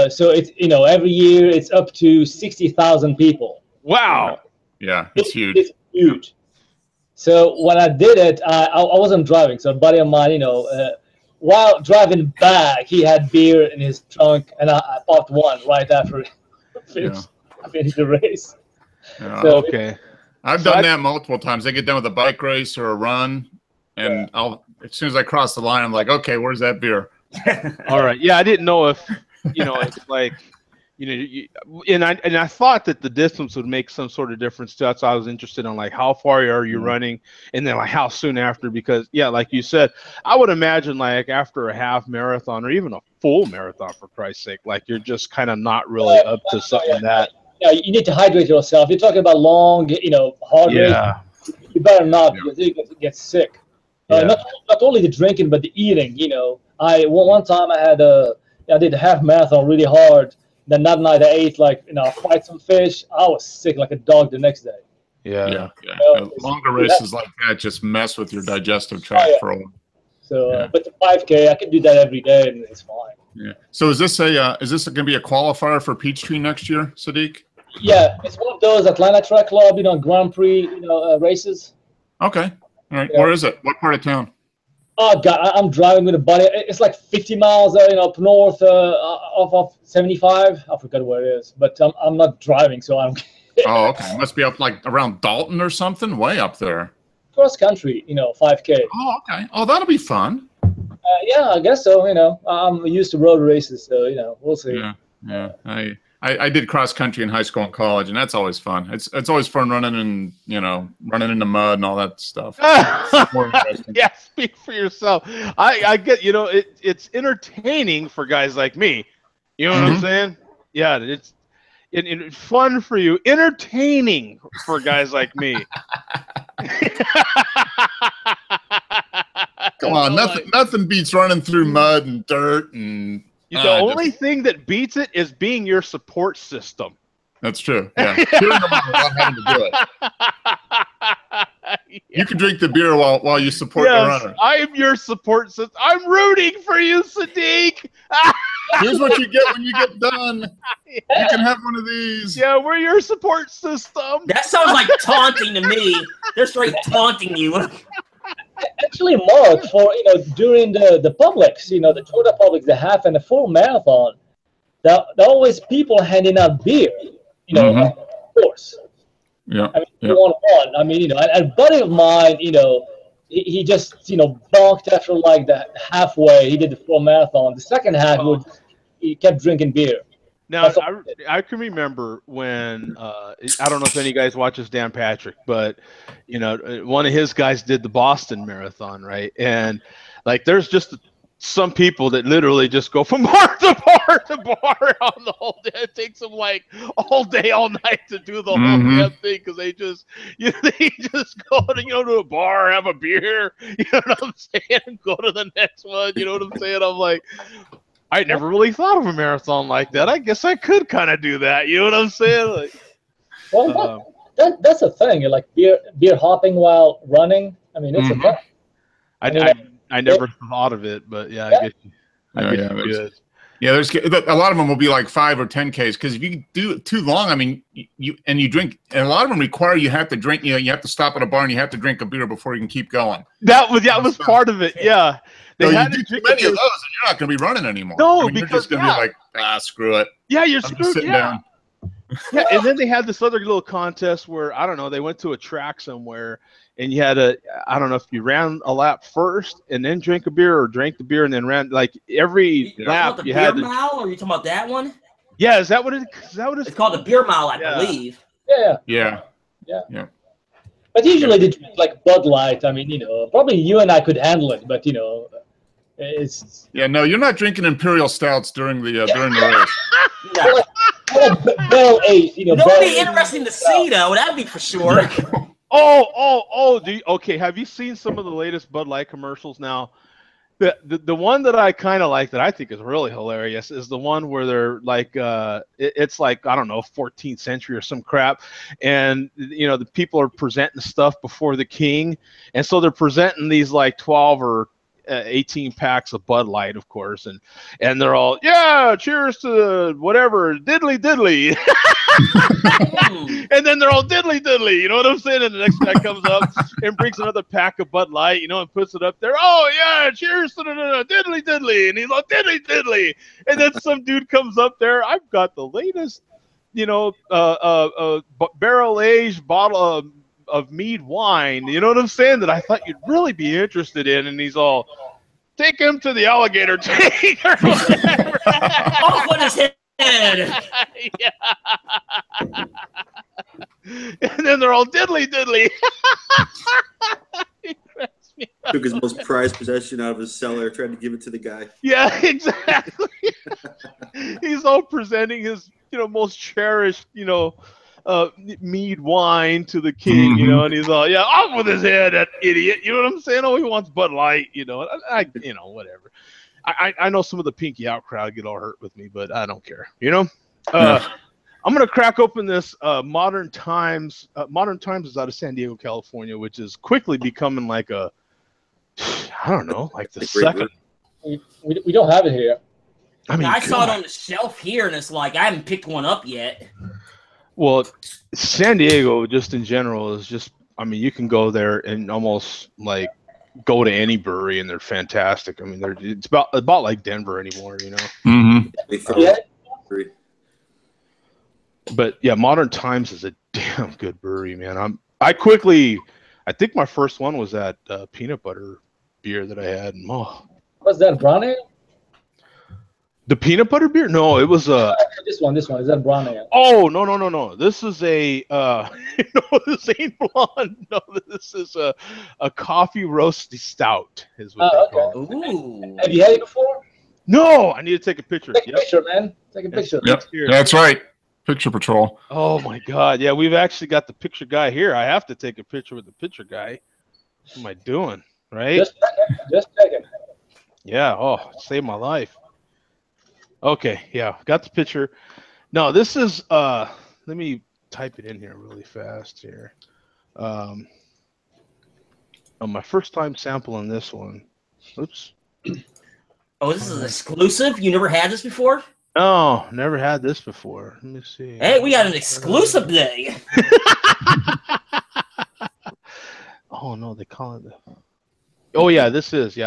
Speaker 5: So it's every year it's up to 60,000 people.
Speaker 1: Wow.
Speaker 3: Yeah, it's huge.
Speaker 5: It's huge. So when I did it, I wasn't driving. So a buddy of mine, while driving back, he had beer in his trunk, and I popped one right after I finished the race.
Speaker 3: Yeah.
Speaker 5: So,
Speaker 1: okay.
Speaker 3: I've done that multiple times. I get done with a bike race or a run, and as soon as I cross the line, I'm like, okay, where's that beer?
Speaker 1: All right. Yeah, I didn't know if it's like and I thought that the distance would make some sort of difference too. That's why I was interested in like how far are you running, and then like how soon after, because like you said, I would imagine like after a half marathon or even a full marathon, for Christ's sake, like you're just kind of not really up to something that.
Speaker 5: Yeah, you need to hydrate yourself. You're talking about long, hard race. You better not because you get sick. Not only the drinking, but the eating. One time I did a half marathon really hard. Then that night I ate quite some fish. I was sick like a dog the next day.
Speaker 3: Yeah. Longer races like that just mess with your digestive tract for a while.
Speaker 5: So, but the 5K, I can do that every day, and it's fine.
Speaker 3: Yeah. So is this going to be a qualifier for Peachtree next year, Sadiq?
Speaker 5: Yeah, it's one of those Atlanta Track Club, Grand Prix, races.
Speaker 3: Okay. All right. Where is it? What part of town?
Speaker 5: Oh God, I'm driving with a buddy. It's like 50 miles, up north off of 75. I forgot where it is, but I'm not driving, so I'm.
Speaker 3: Oh, okay. It must be up like around Dalton or something, way up there.
Speaker 5: Cross country, 5K.
Speaker 3: Oh, okay. Oh, that'll be fun.
Speaker 5: Yeah, I guess so. I'm used to road races, so we'll see.
Speaker 3: Yeah. I did cross country in high school and college, and that's always fun. It's always fun running in the mud and all that stuff.
Speaker 1: Yeah, speak for yourself. I get it's entertaining for guys like me. You know what I'm saying? Yeah, it's fun for you, entertaining for guys like me.
Speaker 3: Come on, nothing beats running through mud and dirt and.
Speaker 1: The only thing that beats it is being your support system.
Speaker 3: That's true. Yeah. Hearing about without having to do it. You can drink the beer while you support the runner.
Speaker 1: I am your support system. I'm rooting for you, Sadiq.
Speaker 3: Here's what you get when you get done. You can have one of these.
Speaker 1: Yeah, we're your support system.
Speaker 4: That sounds like taunting to me. They're straight taunting you.
Speaker 5: Actually, Mark, for during the Publix, the Toyota Publix, the half and the full marathon, there are always people handing out beer. Of course.
Speaker 3: Yeah.
Speaker 5: I mean, one. I mean, a buddy of mine, he just balked after like the halfway. He did the full marathon. The second half, he kept drinking beer.
Speaker 1: Now, I can remember when, I don't know if any guys watches Dan Patrick, but, one of his guys did the Boston Marathon, right? And, like, there's just some people that literally just go from bar to bar to bar on the whole day. It takes them, like, all day, all night to do the whole damn thing because they just go to a bar, have a beer, you know what I'm saying, and go to the next one, you know what I'm saying? I'm like... I never really thought of a marathon like that. I guess I could kind of do that. You know what I'm saying? Like,
Speaker 5: that's a thing. Like beer hopping while running. I mean, it's a thing.
Speaker 1: I never thought of it, but yeah, I get you. I get you good.
Speaker 3: Yeah, there's a lot of them will be like 5 or 10Ks because if you do it too long, I mean, you drink, and a lot of them require you have to drink. You have to stop at a bar and you have to drink a beer before you can keep going.
Speaker 1: That was part of it. Yeah.
Speaker 3: So you do too many of those, and you're not going to be running anymore.
Speaker 1: No,
Speaker 3: because you're just going to be like, screw it.
Speaker 1: Yeah, you're screwed.
Speaker 3: Sitting down.
Speaker 1: Yeah, and then they had this other little contest where I don't know. They went to a track somewhere, and you had I don't know if you ran a lap first and then drank a beer, or drank the beer and then ran like every lap. You had
Speaker 4: beer mile. Or are you talking about that one?
Speaker 1: Yeah, is that what it's?
Speaker 4: It's called the beer mile, I believe.
Speaker 5: Yeah. But usually they drink like Bud Light. I mean, probably you and I could handle it, but
Speaker 3: No, you're not drinking imperial stouts during the race.
Speaker 4: No.
Speaker 5: Barrel aged,
Speaker 4: That'd be interesting to see, though. That'd be for sure.
Speaker 1: Okay, have you seen some of the latest Bud Light commercials now? The one that I kind of like that I think is really hilarious is the one where they're like it's like, I don't know, 14th century or some crap, and the people are presenting stuff before the king, and so they're presenting these like 12 or 18 packs of Bud Light, of course, and they're all, yeah, cheers to whatever, diddly diddly. And then they're all diddly diddly, you know what I'm saying? And the next guy comes up and brings another pack of Bud Light, and puts it up there. Oh yeah, cheers to the diddly diddly, and he's like diddly diddly. And then some dude comes up there. I've got the latest, barrel aged bottle of mead wine. You know what I'm saying? That I thought you'd really be interested in. And he's all, take him to the alligator tank or whatever.
Speaker 4: Off with his head.
Speaker 1: Yeah. And then they're all diddly diddly.
Speaker 2: Took his most prized possession out of his cellar, tried to give it to the guy.
Speaker 1: Yeah, exactly. He's all presenting his, most cherished, mead wine to the king, and he's all, yeah, off with his head, that idiot. You know what I'm saying? Oh, he wants Bud Light, whatever. I know some of the Pinky Out crowd get all hurt with me, but I don't care. I'm gonna crack open this Modern Times. Modern Times is out of San Diego, California, which is quickly becoming like the second.
Speaker 5: We don't have it here.
Speaker 1: I mean,
Speaker 4: I saw it on the shelf here, and it's like I haven't picked one up yet.
Speaker 1: Well, San Diego, just in general, is just. I mean, you can go there and almost like go to any brewery, and they're fantastic. I mean, it's about like Denver anymore,
Speaker 2: Yeah.
Speaker 1: But yeah, Modern Times is a damn good brewery, man. I think my first one was that peanut butter beer that I had.
Speaker 5: What's that, brown ale?
Speaker 1: The peanut butter beer? No, it was
Speaker 5: this one. Is that brown ale?
Speaker 1: Oh, no. This is a this ain't blonde. No, this is a coffee roasty stout is what they call it.
Speaker 4: Ooh.
Speaker 5: Have you had it before?
Speaker 1: No, I need to take a picture.
Speaker 5: Take a picture, man. Take a picture.
Speaker 3: Yep. That's right. Picture patrol.
Speaker 1: Oh my God. Yeah, we've actually got the picture guy here. I have to take a picture with the picture guy. What am I doing? Right?
Speaker 5: Just checking.
Speaker 1: Yeah. Oh, saved my life. Okay. Yeah. Got the picture. No, this is let me type it in here really fast here. On my first time sampling this one. Oops.
Speaker 4: Oh, this is exclusive? You never had this before?
Speaker 1: No, never had this before. Let me see.
Speaker 4: Hey, we got an exclusive day.
Speaker 1: Oh no, they call it. Oh yeah, this is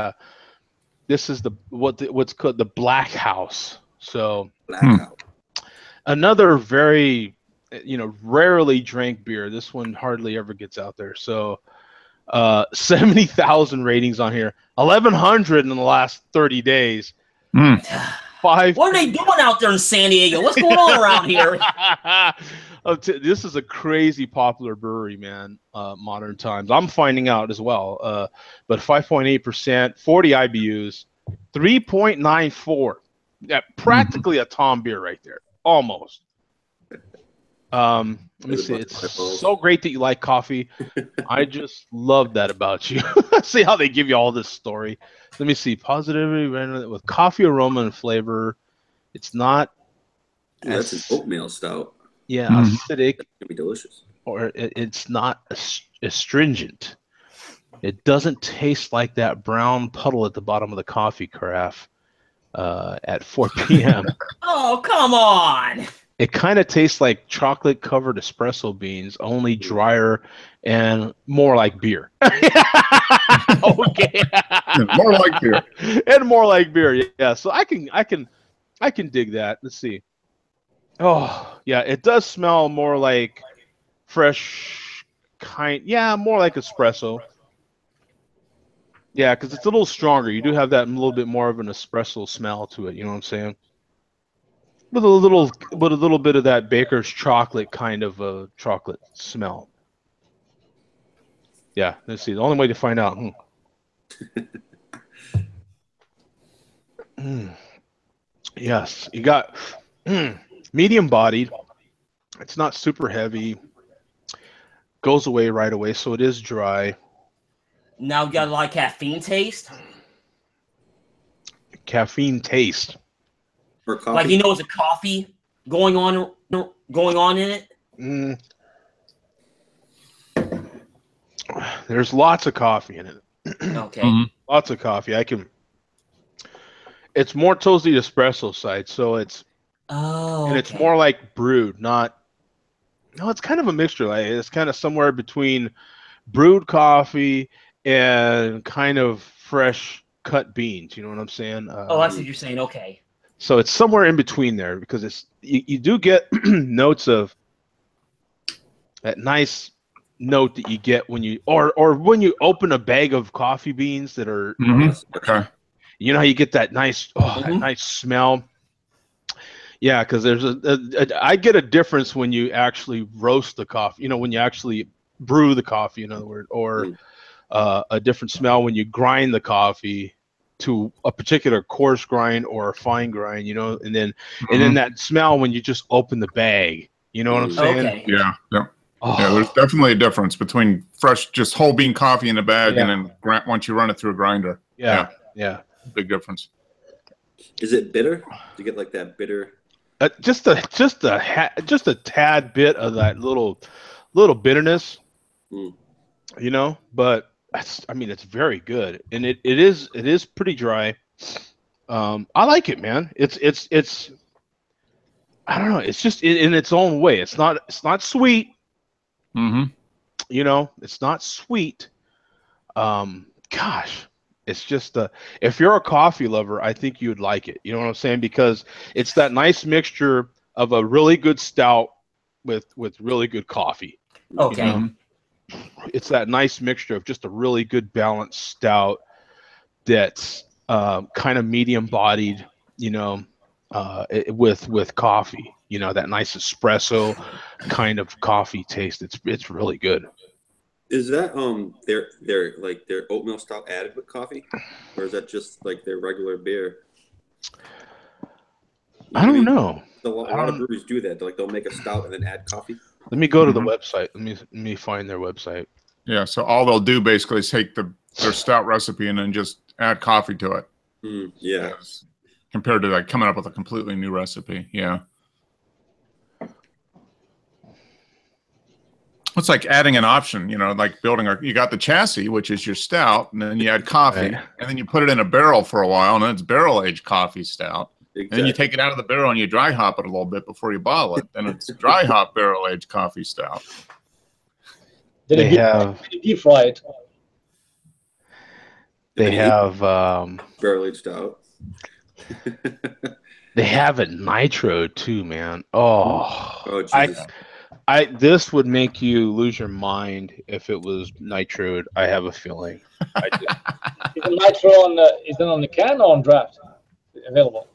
Speaker 1: what's called the Black House. So another very rarely drank beer. This one hardly ever gets out there. So 70,000 ratings on here, 1,100 in the last 30 days. What
Speaker 4: are they doing out there in San Diego? What's going on around here?
Speaker 1: This is a crazy popular brewery, man. Modern Times. I'm finding out as well. But 5.8%, 40 IBUs, 3.94. Yeah, practically a Tom beer right there, almost. Let me see. It's so great that you like coffee. I just love that about you. See how they give you all this story. Let me see. Positivity with coffee aroma and flavor. It's not.
Speaker 2: That's an oatmeal stout.
Speaker 1: Yeah, acidic.
Speaker 2: It's gonna be delicious. Or
Speaker 1: it's not astringent. It doesn't taste like that brown puddle at the bottom of the coffee carafe at 4 p.m.
Speaker 4: Oh, come on.
Speaker 1: It kind of tastes like chocolate-covered espresso beans, only drier and more like beer. Okay.
Speaker 3: More like beer.
Speaker 1: And more like beer, yeah. So I can dig that. Let's see. Oh, yeah, it does smell more like fresh more like espresso. Yeah, because it's a little stronger. You do have that little bit more of an espresso smell to it. You know what I'm saying? With a little bit of that baker's chocolate kind of a chocolate smell. Yeah, let's see. The only way to find out. Yes, you got medium bodied. It's not super heavy. Goes away right away, so it is dry.
Speaker 4: Now you got a lot of caffeine taste.
Speaker 1: Caffeine taste.
Speaker 2: For coffee?
Speaker 4: Like, it's a coffee going on in it.
Speaker 1: There's lots of coffee in it.
Speaker 4: Okay.
Speaker 1: Lots of coffee. It's more towards the espresso side, so it's and it's more like brewed, not. No, it's kind of a mixture. Like it's kind of somewhere between brewed coffee and kind of fresh cut beans. You know what I'm saying?
Speaker 4: That's what you're saying. Okay.
Speaker 1: So it's somewhere in between there because it's you do get notes of that nice note that you get when you or when you open a bag of coffee beans that are
Speaker 3: okay.
Speaker 1: You know how you get that nice that nice smell. Yeah, because there's I get a difference when you actually roast the coffee. You know, when you actually brew the coffee, in other words, or a different smell when you grind the coffee to a particular coarse grind or a fine grind. You know, and then that smell when you just open the bag. You know what I'm saying?
Speaker 4: Okay.
Speaker 3: Yeah. Yeah, there's definitely a difference between fresh, just whole bean coffee in a bag and then once you run it through a grinder.
Speaker 1: Yeah.
Speaker 3: Big difference.
Speaker 2: Is it bitter? Do you get like that bitter?
Speaker 1: Just a tad bit of that little bitterness, you know. But it's very good, and it is pretty dry. I like it, man. It's I don't know. It's just in its own way. It's not sweet. You know, it's not sweet. Gosh. It's just if you're a coffee lover, I think you'd like it. You know what I'm saying? Because it's that nice mixture of a really good stout with really good coffee.
Speaker 4: Okay.
Speaker 1: You know? It's that nice mixture of just a really good balanced stout that's kind of medium bodied, you know, with coffee. You know, that nice espresso kind of coffee taste. It's really good.
Speaker 2: Is that their oatmeal stout added with coffee, or is that just like their regular beer?
Speaker 1: I don't know.
Speaker 2: A lot of breweries do that. They'll make a stout and then add coffee.
Speaker 1: Let me go to the website. Let me find their website.
Speaker 3: Yeah, so all they'll do basically is take their stout recipe and then just add coffee to it.
Speaker 2: Yeah.
Speaker 3: Compared to like coming up with a completely new recipe. Yeah. It's like adding an option, you know, like you got the chassis, which is your stout, and then you add coffee, and then you put it in a barrel for a while, and then it's barrel-aged coffee stout. Exactly. And then you take it out of the barrel and you dry hop it a little bit before you bottle it. Then it's dry hop barrel-aged coffee stout.
Speaker 5: They have deep fried.
Speaker 1: They have
Speaker 2: barrel-aged stout.
Speaker 1: They have it nitro too, man. Oh this would make you lose your mind if it was nitroed. I have a feeling.
Speaker 5: Is it nitro is it on the can or on draft available?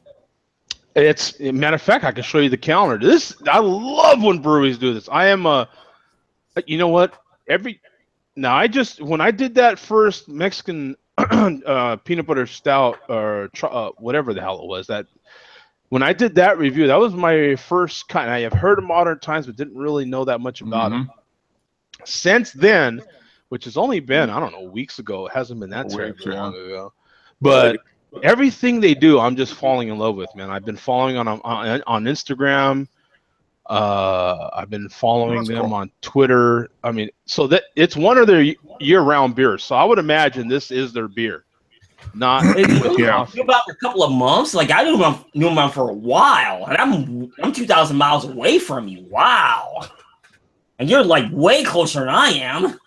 Speaker 1: It's matter of fact, I can show you the calendar. I love when breweries do this. I am you know what? When I did that first Mexican peanut butter stout or whatever the hell it was, that when I did that review, that was my first kind. I have heard of Modern Times, but didn't really know that much about it. Since then, which has only been, I don't know, weeks ago. It hasn't been that terribly long ago. But everything they do, I'm just falling in love with, man. I've been following on Instagram. I've been following them on Twitter. I mean, so that it's one of their year-round beers. So I would imagine this is their beer. Not
Speaker 4: about a couple of months. Like I knew him for a while, and I'm 2,000 miles away from you. Wow, and you're like way closer than I am.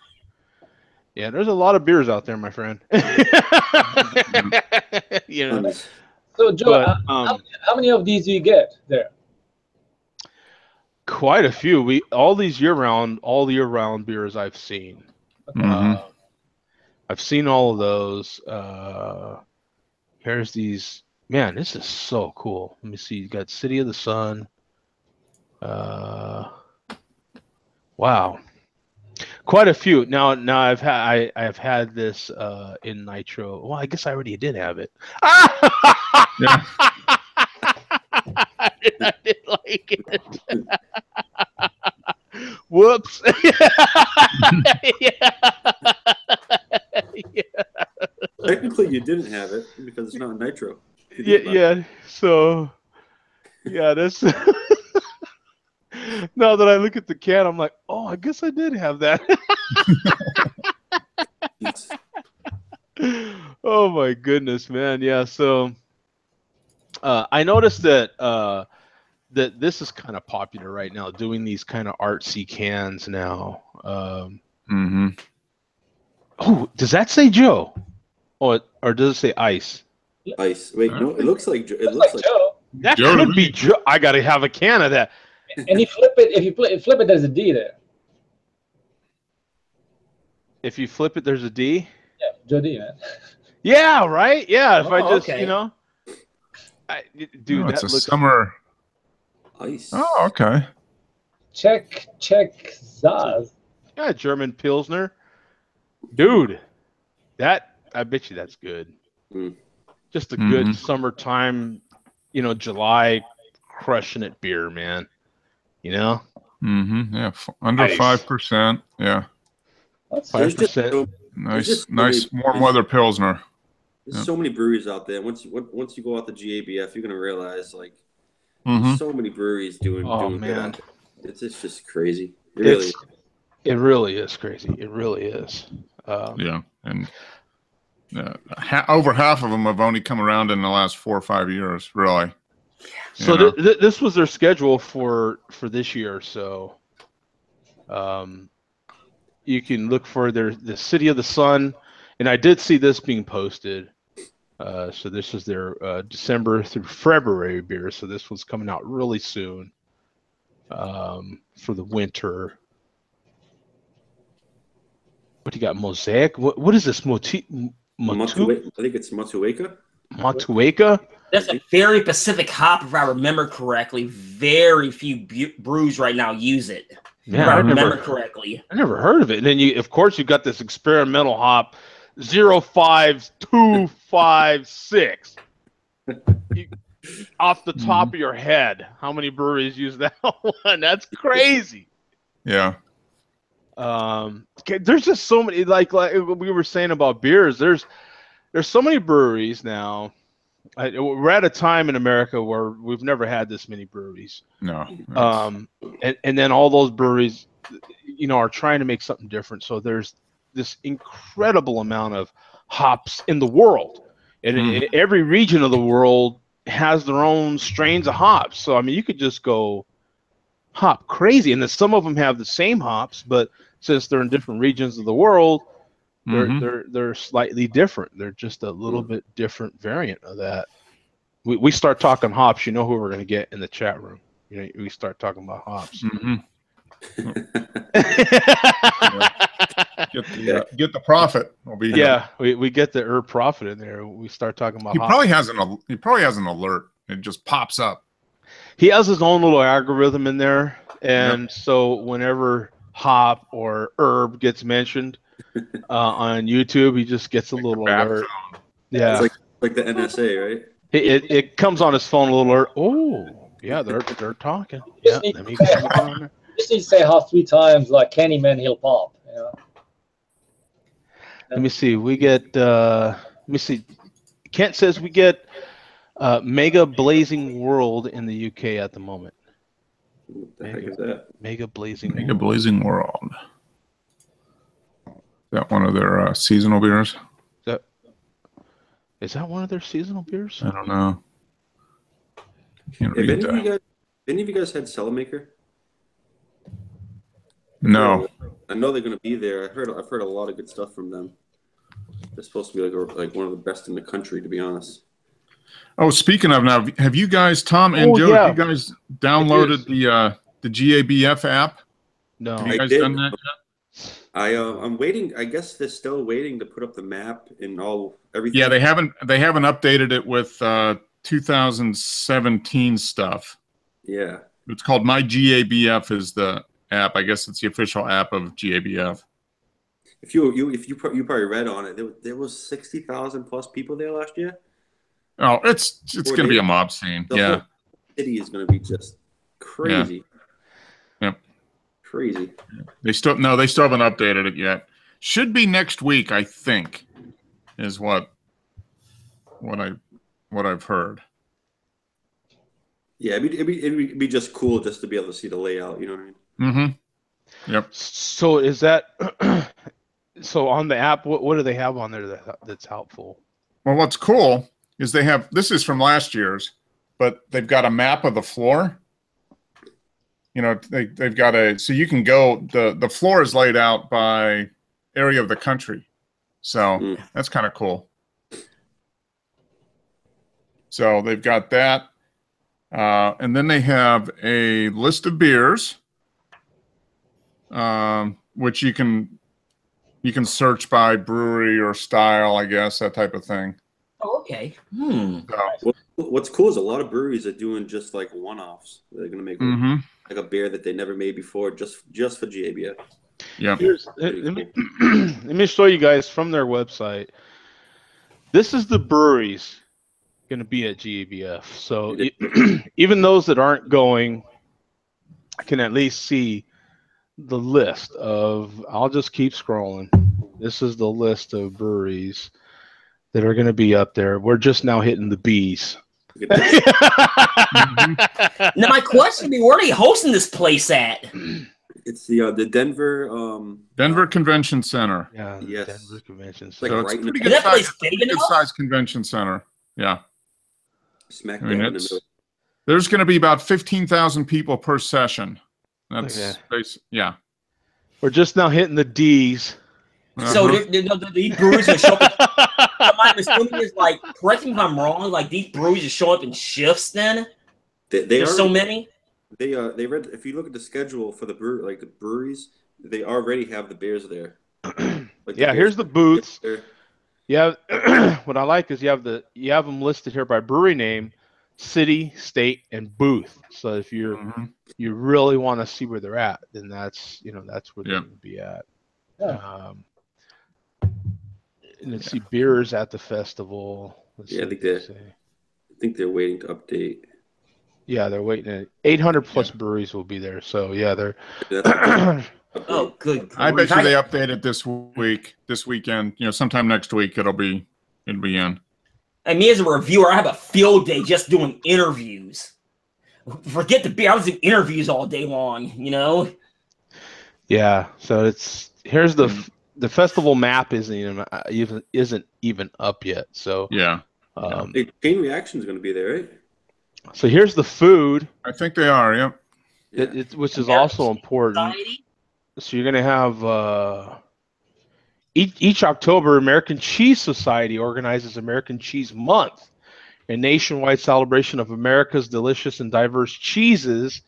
Speaker 1: Yeah, there's a lot of beers out there, my friend. You know.
Speaker 5: So Joe, how many of these do you get there?
Speaker 1: Quite a few. All the year-round beers I've seen. I've seen all of those. Here's these. Man, this is so cool. Let me see. You got City of the Sun. Wow. Quite a few. Now I've had this in nitro. Well, I guess I already did have it.
Speaker 3: Yeah.
Speaker 1: I didn't like it. Whoops. Yeah.
Speaker 2: Technically, you didn't have it because it's not nitro.
Speaker 1: Yeah. So, yeah, that's. Now that I look at the can, I'm like, oh, I guess I did have that. Oh my goodness, man. Yeah. So, I noticed that that this is kind of popular right now, doing these kind of artsy cans now. Oh, does that say Joe? Or does it say ice?
Speaker 2: Ice. Wait, no, it looks like
Speaker 5: Joe.
Speaker 1: That
Speaker 3: Joe
Speaker 1: could be Joe. I got to have a can of that.
Speaker 5: And you flip it. If you flip it, there's a D there.
Speaker 1: If you flip it, there's a D.
Speaker 5: Yeah, Joe D, man.
Speaker 1: Yeah, right. Yeah, if I just,
Speaker 4: okay.
Speaker 1: you know, dude,
Speaker 3: it's
Speaker 1: that
Speaker 3: a
Speaker 1: looks
Speaker 3: summer.
Speaker 2: ice.
Speaker 3: Oh, okay.
Speaker 5: Check Zaz.
Speaker 1: Yeah, German Pilsner, dude. That I bet you that's good. Just a good summertime, you know, July crushing it beer, man. You know.
Speaker 3: Yeah, under 5%. Yeah.
Speaker 1: 5%.
Speaker 3: Nice warm weather Pilsner.
Speaker 2: There's so many breweries out there. Once you go out the GABF, you're gonna realize like so many breweries doing
Speaker 1: man.
Speaker 2: good. It's just crazy. It
Speaker 1: really is crazy. It really is.
Speaker 3: Yeah, and over half of them have only come around in the last 4 or 5 years, really.
Speaker 1: So this was their schedule for this year. So you can look for the City of the Sun, and I did see this being posted. So this is their December through February beer. So this one's coming out really soon for the winter. What do you got? Mosaic? What is this?
Speaker 2: I think it's Motueka.
Speaker 1: Motueka?
Speaker 4: That's a very Pacific hop, if I remember correctly. Very few brews right now use it.
Speaker 1: Yeah,
Speaker 4: if I remember correctly.
Speaker 1: I never heard of it. And then of course, you got this experimental hop, 05256. Off the top of your head, how many breweries use that one? That's crazy.
Speaker 3: Yeah.
Speaker 1: There's just so many, like we were saying about beers. There's so many breweries now. We're at a time in America where we've never had this many breweries.
Speaker 3: No.
Speaker 1: And then all those breweries, you know, are trying to make something different. So there's this incredible amount of hops in the world, and every region of the world has their own strains of hops. So I mean, you could just go hop crazy, and then some of them have the same hops, but since they're in different regions of the world, they're slightly different. They're just a little bit different variant of that. We start talking hops, you know who we're going to get in the chat room. You know, we start talking about hops.
Speaker 3: Get the prophet.
Speaker 1: We get the prophet in there. We start talking about hops.
Speaker 3: He probably has an alert. It just pops up.
Speaker 1: He has his own little algorithm in there, and so whenever hop or herb gets mentioned on YouTube, he just gets a little alert. Yeah,
Speaker 2: it's like the NSA, right?
Speaker 1: It comes on his phone a little alert. Oh, yeah, they're talking. Yeah, let me get on there.
Speaker 5: Just need to say hop 3 times, like Candyman, he'll pop. You know?
Speaker 1: Let me see. We get. Let me see. Kent says we get Mega Blazing World in the UK at the moment.
Speaker 2: What the heck is that?
Speaker 1: Mega Blazing
Speaker 3: World. Is that one of their seasonal beers?
Speaker 1: Is that one of their seasonal beers?
Speaker 3: I don't know.
Speaker 2: Have any of you guys had Cellarmaker?
Speaker 3: No.
Speaker 2: I know they're going to be there. I've heard a lot of good stuff from them. They're supposed to be like one of the best in the country, to be honest.
Speaker 3: Oh, speaking of now, have you guys, Tom and Joe, have you guys downloaded the GABF app?
Speaker 1: No.
Speaker 3: Have you guys done that yet?
Speaker 2: I'm waiting. I guess they're still waiting to put up the map and everything.
Speaker 3: Yeah, they haven't updated it with 2017 stuff.
Speaker 2: Yeah.
Speaker 3: It's called My GABF is the app. I guess it's the official app of GABF.
Speaker 2: If you probably read on it, there was 60,000 plus people there last year.
Speaker 3: Oh, it's going to be a mob scene.
Speaker 2: The whole city is going to be just crazy.
Speaker 3: Yep.
Speaker 2: Crazy.
Speaker 3: They still haven't updated it yet. Should be next week, I think, is what I've heard.
Speaker 2: Yeah, it'd be just cool just to be able to see the layout. You know what I mean?
Speaker 3: Mm-hmm. Yep.
Speaker 1: So is that so on the app? What do they have on there that's helpful?
Speaker 3: Well, what's cool is this is from last year's, but they've got a map of the floor. You know, they've got so you can go, the floor is laid out by area of the country. So that's kind of cool. So they've got that. And then they have a list of beers, which you can search by brewery or style, I guess, that type of thing.
Speaker 4: Oh, okay.
Speaker 3: So,
Speaker 2: what's cool is a lot of breweries are doing just like one-offs. They're going to make like a beer that they never made before, just for GABF.
Speaker 3: Yeah.
Speaker 1: Let me show you guys from their website. This is the breweries going to be at GABF. So even those that aren't going can at least see the list of. I'll just keep scrolling. This is the list of breweries that are going to be up there. We're just now hitting the B's.
Speaker 4: Now my question would be, where are they hosting this place at?
Speaker 2: It's the
Speaker 3: Denver Convention Center.
Speaker 1: Yeah.
Speaker 2: Yes.
Speaker 1: Denver Convention
Speaker 2: Like
Speaker 1: Center.
Speaker 3: So it's
Speaker 2: right
Speaker 3: pretty
Speaker 2: in
Speaker 3: good
Speaker 4: Is that place
Speaker 3: size,
Speaker 4: big
Speaker 3: good
Speaker 4: enough?
Speaker 3: size convention center. Yeah.
Speaker 2: smack
Speaker 3: I mean,
Speaker 2: dab in the middle.
Speaker 3: there's going to be about 15,000 people per session. That's yeah.
Speaker 1: We're just now hitting the D's.
Speaker 4: So these breweries are showing up. My understanding is, like, correct me if I'm wrong, like these breweries are showing up in shifts then? There's so many?
Speaker 2: They read, if you look at the schedule for the breweries, they already have the beers there. Like
Speaker 1: Yeah, here's the booths. Yeah, what I like is you have them listed here by brewery name, city, state, and booth. So if you really want to see where they're at, then that's where they're going to be at.
Speaker 5: Yeah.
Speaker 1: And let's see, beers at the festival.
Speaker 2: I think they're waiting to update.
Speaker 1: Yeah, they're waiting. 800 plus breweries will be there. So yeah, they're.
Speaker 4: Oh, good.
Speaker 3: I bet you they update it this weekend. You know, sometime next week it'll be in.
Speaker 4: And me as a reviewer, I have a field day just doing interviews. Forget the beer. I was doing interviews all day long. You know.
Speaker 1: Yeah. So here's the festival map isn't even up yet. So
Speaker 2: Chain Reaction is going to be there, right?
Speaker 1: So here's the food.
Speaker 3: I think they are. Yep.
Speaker 1: Which is also important. So you're going to have each October, American Cheese Society organizes American Cheese Month, a nationwide celebration of America's delicious and diverse cheeses,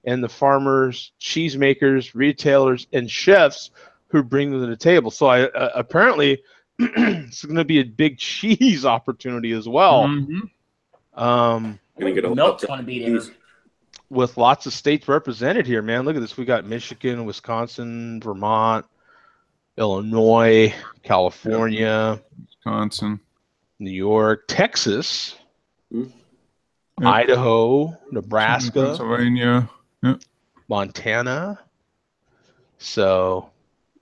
Speaker 1: and the farmers, cheesemakers, retailers, and chefs who bring them to the table. So apparently, it's going to be a big cheese opportunity as well.
Speaker 4: Milk's going to be there.
Speaker 1: With lots of states represented here, man. Look at this. We got Michigan, Wisconsin, Vermont, Illinois, California,
Speaker 3: Wisconsin,
Speaker 1: New York, Texas, Idaho, Nebraska,
Speaker 3: Pennsylvania,
Speaker 1: Montana. So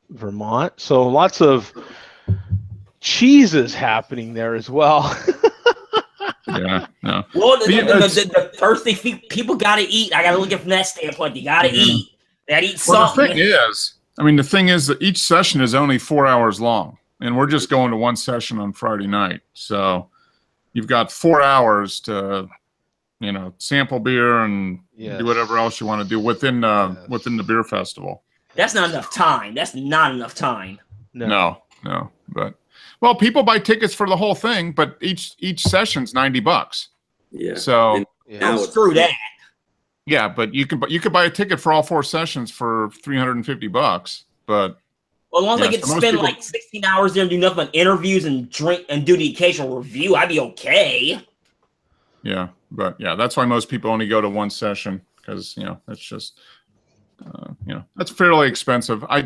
Speaker 1: Vermont. So lots of cheeses happening there as well.
Speaker 3: Yeah, no.
Speaker 4: Well, the first thing people got to eat. I got to look at it from that standpoint. You got to eat. They got to eat something.
Speaker 3: The thing is that each session is only 4 hours long, and we're just going to one session on Friday night. So you've got 4 hours to, sample beer and do whatever else you want to do within the beer festival.
Speaker 4: That's not enough time. That's not enough time.
Speaker 3: No. But people buy tickets for the whole thing, but each session's $90.
Speaker 2: Yeah.
Speaker 3: So
Speaker 4: screw that.
Speaker 3: Yeah, but you could buy a ticket for all 4 sessions for $350. But
Speaker 4: as long as I get to spend like 16 hours there and do nothing but interviews and drink and do the occasional review, I'd be okay.
Speaker 3: Yeah, but that's why most people only go to one session because that's just that's fairly expensive. I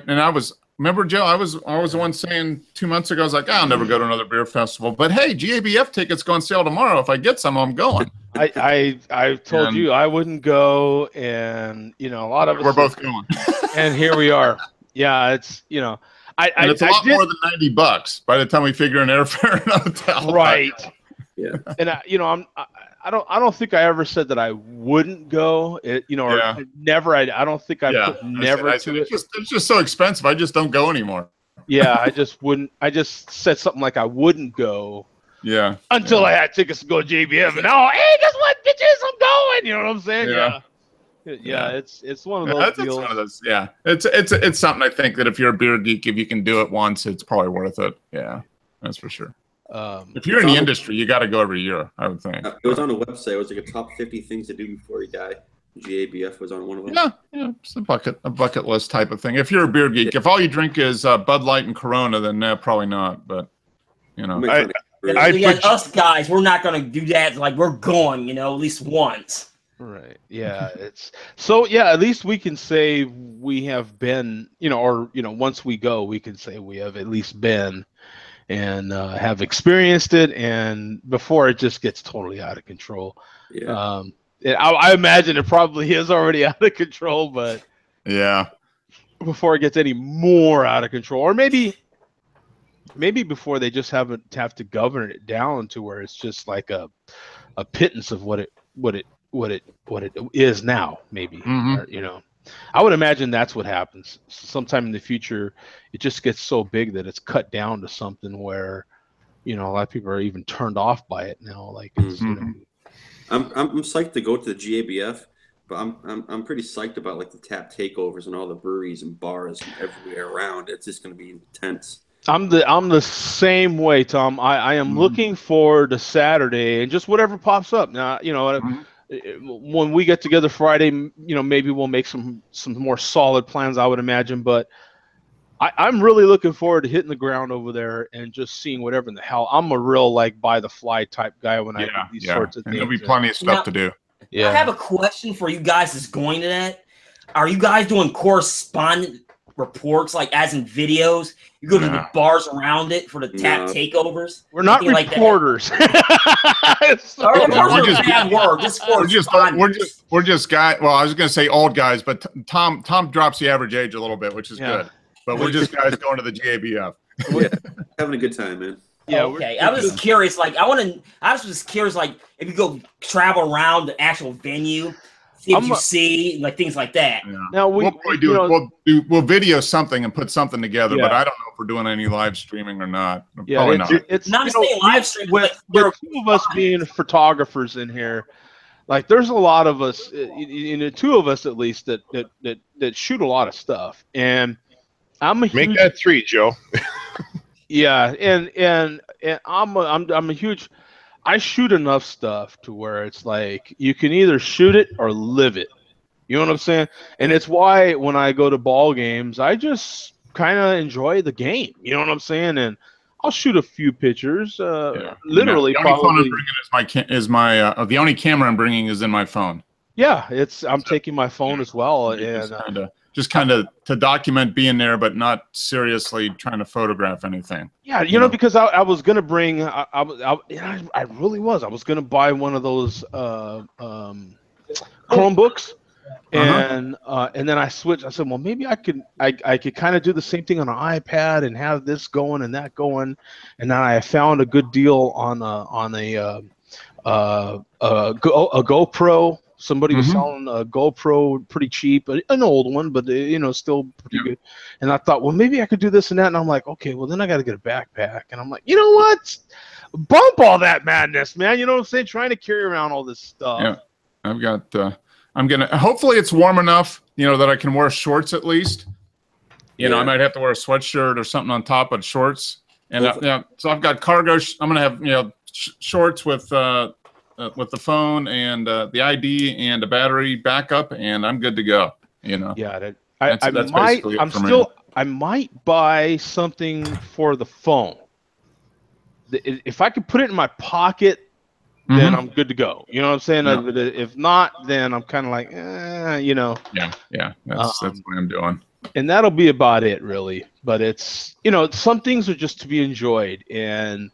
Speaker 3: remember, Joe, I was the one saying 2 months ago, I was like, I'll never go to another beer festival. But hey, GABF tickets go on sale tomorrow. If I get some, I'm going.
Speaker 1: I told you I wouldn't go, and a lot of us
Speaker 3: we're both going.
Speaker 1: And here we are. Yeah, it's
Speaker 3: it's a lot more than $90 by the time we figure an airfare and a hotel.
Speaker 1: Right.
Speaker 2: Yeah.
Speaker 1: And I don't think I ever said that I wouldn't go. Or never. I don't think I put never to it.
Speaker 3: It's just so expensive. I just don't go anymore.
Speaker 1: Yeah, I just wouldn't. I just said something like I wouldn't go.
Speaker 3: Yeah.
Speaker 1: Until I had tickets to go to JBF, and now, hey, guess what, bitches, I'm going. You know what I'm saying? Yeah. It's one of those deals. It's one of those.
Speaker 3: Yeah. It's something I think that if you're a beer geek, if you can do it once, it's probably worth it. Yeah, that's for sure. If you're in the industry, you got to go every year, I would think.
Speaker 2: It was on a website. It was like a top 50 things to do before you die. GABF was on one of them.
Speaker 3: Yeah, it's a bucket list type of thing. If you're a beer geek, if all you drink is Bud Light and Corona, then probably not. But
Speaker 4: us guys, we're not going to do that. Like, we're going, at least once.
Speaker 1: Right. Yeah. At least we can say we have been, once we go, we can say we have at least been and have experienced it, and before it just gets totally out of control.
Speaker 2: Yeah.
Speaker 1: I imagine it probably is already out of control, but
Speaker 3: yeah,
Speaker 1: before it gets any more out of control, or maybe before they just have to govern it down to where it's just like a pittance of what it is now, maybe.
Speaker 3: Mm-hmm.
Speaker 1: I would imagine that's what happens sometime in the future. It just gets so big that it's cut down to something where a lot of people are even turned off by it now. Like it's,
Speaker 2: I'm psyched to go to the GABF, but I'm pretty psyched about like the tap takeovers and all the breweries and bars and everywhere around. It's just going to be intense.
Speaker 1: I'm the same way, Tom. I am looking forward to Saturday and just whatever pops up. Now, when we get together Friday, maybe we'll make some more solid plans, I would imagine. But I'm really looking forward to hitting the ground over there and just seeing whatever in the hell. I'm a real by the fly type guy when I do these sorts of things.
Speaker 3: There'll be plenty of stuff to do.
Speaker 4: Yeah. I have a question for you guys that's going to that. Are you guys doing correspondent reports, like as in videos? You go to the bars around it for the tap takeovers?
Speaker 1: We're not reporters.
Speaker 3: We're just guys. Well, I was going to say old guys, but Tom drops the average age a little bit, which is good. But we're just guys going to the GABF.
Speaker 2: Yeah, having a good time, man.
Speaker 4: Yeah. Okay. I was just curious. I was just curious. Like, if you go travel around the actual venue, see what you see, things like that.
Speaker 3: Yeah. Now we'll video something and put something together, but I don't know if we're doing any live streaming or not.
Speaker 1: Yeah,
Speaker 3: probably not.
Speaker 1: It's
Speaker 4: not saying live streaming.
Speaker 1: With two of us being photographers in here, there's a lot of us, two of us at least that shoot a lot of stuff, and
Speaker 6: make that 3, Joe.
Speaker 1: Yeah, and I'm a huge. I shoot enough stuff to where it's like you can either shoot it or live it. You know what I'm saying? And it's why when I go to ball games, I just kind of enjoy the game. You know what I'm saying? And I'll shoot a few pictures. Literally,
Speaker 3: the only phone I'm bringing the only camera I'm bringing is in my phone.
Speaker 1: Yeah, I'm taking my phone as well, and
Speaker 3: just kind of to document being there, but not seriously trying to photograph anything.
Speaker 1: Yeah, because I was gonna bring. I really was. I was gonna buy one of those Chromebooks, and then I switched. I said, well, maybe I could kind of do the same thing on an iPad and have this going and that going, and then I found a good deal on a GoPro. Somebody was selling a GoPro pretty cheap, an old one, but still pretty good. And I thought, well, maybe I could do this and that. And I'm like, okay, well then I got to get a backpack. And I'm like, you know what? Bump all that madness, man. You know what I'm saying? Trying to carry around all this stuff.
Speaker 3: Yeah, I've got. Hopefully it's warm enough, that I can wear shorts at least. I might have to wear a sweatshirt or something on top of shorts. And so I've got cargo. I'm gonna have shorts with the phone and the ID and a battery backup, and I'm good to go.
Speaker 1: Yeah, I might buy something for the phone. If I could put it in my pocket, then I'm good to go. You know what I'm saying? Yeah. If not, then I'm kind of like,
Speaker 3: Yeah, that's what I'm doing.
Speaker 1: And that'll be about it, really. But it's, some things are just to be enjoyed, and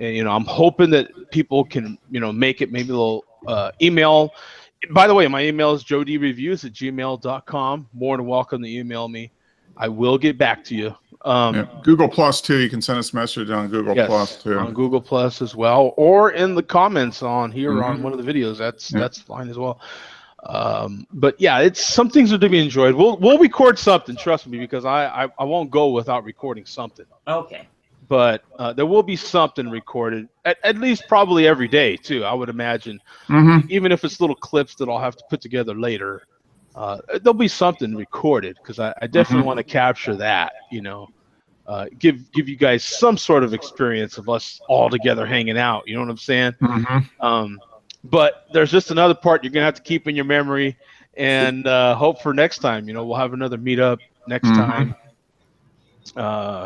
Speaker 1: I'm hoping that people can, make it. Maybe they'll email. By the way, my email is jodreviews@gmail.com. More than welcome to email me. I will get back to you.
Speaker 3: Google Plus too. You can send us a message on Google Plus too.
Speaker 1: On Google Plus as well, or in the comments on here on one of the videos. That's fine as well. But yeah, it's some things are to be enjoyed. We'll record something, trust me, because I won't go without recording something.
Speaker 4: Okay.
Speaker 1: But there will be something recorded at least probably every day too, I would imagine. Even if it's little clips that I'll have to put together later, there'll be something recorded, because I definitely want to capture that. Give you guys some sort of experience of us all together hanging out. You know what I'm saying? But there's just another part you're gonna have to keep in your memory, and hope for next time. We'll have another meetup next time.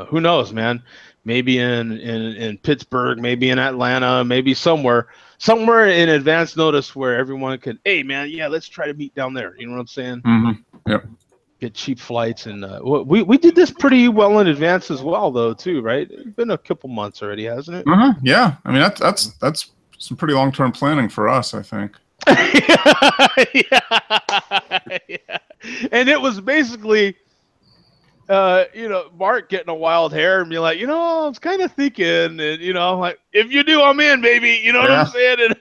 Speaker 1: Who knows, man? Maybe in Pittsburgh, maybe in Atlanta, maybe somewhere in advance notice where everyone could, hey man, yeah, let's try to meet down there. You know what I'm saying?
Speaker 3: Yep.
Speaker 1: Get cheap flights, and we did this pretty well in advance as well, though, too, right? It's been a couple months already, hasn't it?
Speaker 3: Yeah, I mean that's some pretty long-term planning for us, I think.
Speaker 1: Yeah. And it was basically, Mark getting a wild hair and be like, I was kind of thinking, and like, if you do, I'm in, baby. You know what I'm saying?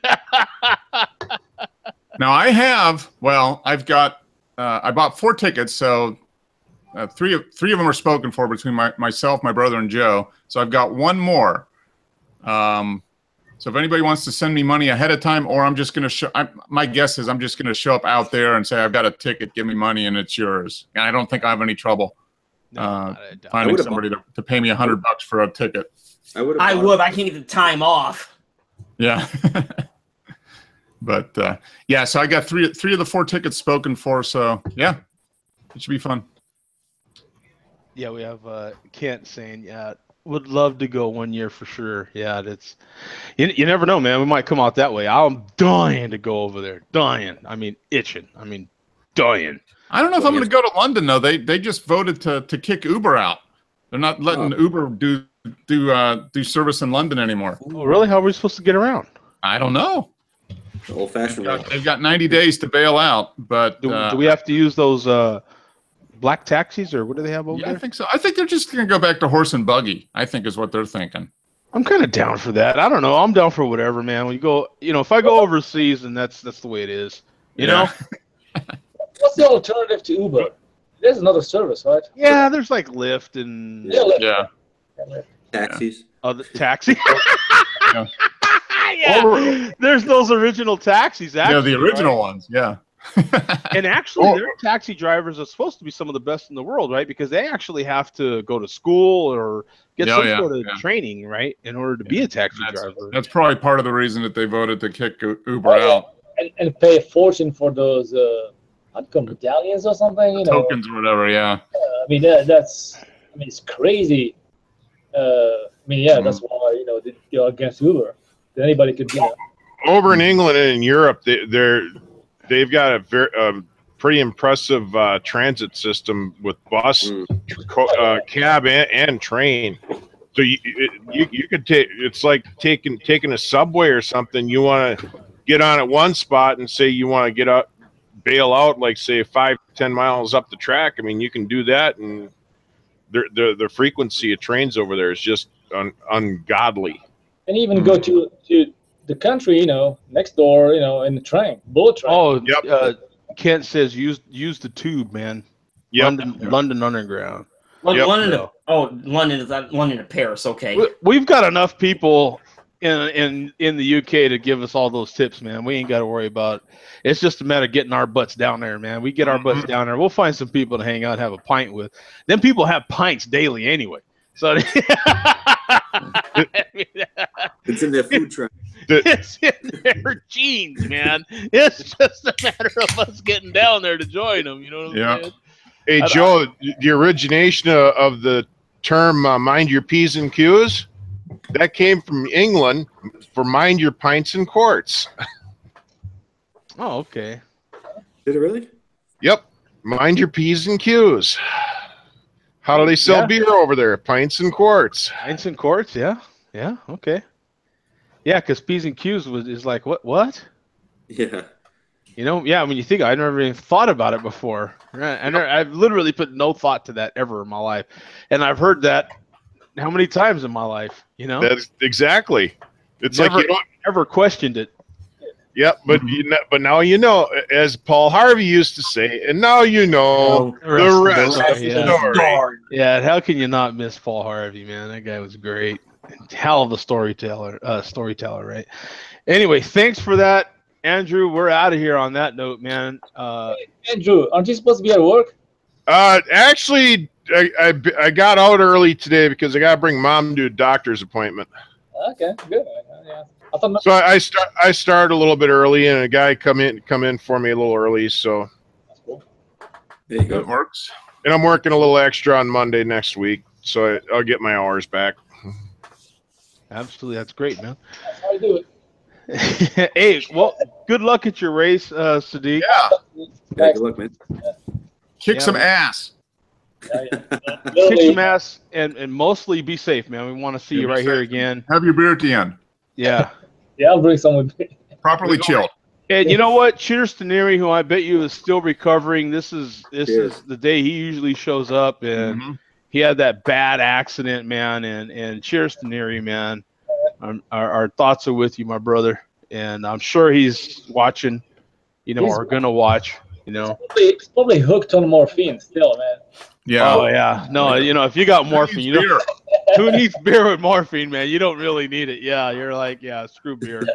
Speaker 3: Now I've got. I bought 4 tickets, so three of them are spoken for between myself, my brother, and Joe. So I've got one more. So if anybody wants to send me money ahead of time, or I'm just going to my guess is I'm just going to show up out there and say, I've got a ticket, give me money, and it's yours. And I don't think I have any trouble finding somebody to pay me $100 for a ticket.
Speaker 4: I would. I can't get the time off.
Speaker 3: Yeah. But so I got three of the 4 tickets spoken for. So yeah, it should be fun.
Speaker 1: Yeah, we have Kent saying, would love to go one year for sure. Yeah, that's you never know, man. We might come out that way. I'm dying to go over there. Dying. I mean, itching. I mean, dying.
Speaker 3: I don't know if I'm going to go to London though. They just voted to kick Uber out. They're not letting Uber do service in London anymore.
Speaker 1: Oh, really? How are we supposed to get around?
Speaker 3: I don't know.
Speaker 2: Old-fashioned.
Speaker 3: They've got 90 days to bail out, but
Speaker 1: do we have to use those black taxis, or what do they have over there?
Speaker 3: I think so. I think they're just going to go back to horse and buggy, I think is what they're thinking.
Speaker 1: I'm kind of down for that. I don't know. I'm down for whatever, man. When you go, if I go overseas, then that's the way it is. You know?
Speaker 5: What's the alternative to Uber? There's another service, right?
Speaker 1: Yeah, there's like Lyft and
Speaker 2: taxis.
Speaker 1: Oh, the taxi. Yeah, there's those original taxis. Actually,
Speaker 3: yeah, the original ones. Yeah.
Speaker 1: And actually, their taxi drivers are supposed to be some of the best in the world, right? Because they actually have to go to school or get some sort of training, right, in order to be a taxi driver.
Speaker 3: That's probably part of the reason that they voted to kick Uber out.
Speaker 5: And pay a fortune for those medallions or something,
Speaker 3: tokens or whatever. Yeah.
Speaker 5: I mean that's it's crazy. That's why they're against Uber. Anybody could do that.
Speaker 6: Over in England and in Europe, they've got a pretty impressive transit system with bus, cab, and train. So you could take, it's like taking a subway or something. You want to get on at one spot and say you want to get up, bail out, like say 5-10 miles up the track. I mean, you can do that, and the frequency of trains over there is just ungodly.
Speaker 5: And even go to the country, next door, in the train, bullet train.
Speaker 1: Oh, yep. Kent says use the tube, man.
Speaker 6: Yep.
Speaker 1: London Underground.
Speaker 4: London to Paris. Okay.
Speaker 1: We've got enough people in the UK to give us all those tips, man. We ain't got to worry about it. It's just a matter of getting our butts down there, man. We get our butts down there. We'll find some people to hang out, have a pint with. Them people have pints daily anyway. So
Speaker 2: it's in their food truck.
Speaker 1: It's in their jeans, man. It's just a matter of us getting down there to join them. You know what I'm saying?
Speaker 6: Hey, Joe, the origination of the term "mind your P's and Q's" that came from England for "mind your pints and quarts."
Speaker 1: Oh, okay.
Speaker 2: Did it really?
Speaker 6: Yep. Mind your P's and Q's. How do they sell beer over there? Pints and quarts.
Speaker 1: Pints and quarts, yeah. Yeah, okay. Yeah, because P's and Q's is like, what?
Speaker 2: Yeah.
Speaker 1: You know, yeah, when you think, I never even thought about it before. Right? I've literally put no thought to that ever in my life. And I've heard that how many times in my life, you know?
Speaker 6: That's exactly. It's
Speaker 1: never,
Speaker 6: like you don't
Speaker 1: ever questioned it.
Speaker 6: Yep, but but now you know, as Paul Harvey used to say, and now you know the rest of the story.
Speaker 1: Yeah, how can you not miss Paul Harvey, man? That guy was great. Hell of a storyteller, right? Anyway, thanks for that, Andrew. We're out of here on that note, man.
Speaker 5: Andrew, aren't you supposed to be at work?
Speaker 6: Actually, I got out early today because I got to bring Mom to a doctor's appointment.
Speaker 5: Okay, good. Yeah.
Speaker 6: So I start a little bit early, and a guy come in for me a little early. So
Speaker 5: that's cool.
Speaker 2: There you go.
Speaker 3: It works.
Speaker 6: And I'm working a little extra on Monday next week, so I'll get my hours back.
Speaker 1: Absolutely, that's great, man.
Speaker 5: That's how you do
Speaker 1: it. Hey, well, good luck at your race, Sadiq.
Speaker 3: Yeah.
Speaker 2: Good luck, man.
Speaker 3: Kick some ass.
Speaker 1: Kick some ass, and mostly be safe, man. We want to see you right here again.
Speaker 3: Have your beer at the end.
Speaker 1: Yeah.
Speaker 5: Yeah, I'll bring some with me.
Speaker 3: Properly chilled.
Speaker 1: And you know what? Cheers to Neri, who I bet you is still recovering. This is the day he usually shows up, and he had that bad accident, man. And cheers to Neri, man. Our thoughts are with you, my brother, and I'm sure he's watching, or gonna watch,
Speaker 5: He's probably hooked on morphine still, man.
Speaker 3: Yeah.
Speaker 1: Oh yeah. No, if you got morphine, who needs beer with morphine, man? You don't really need it. Yeah, you're like, screw beer.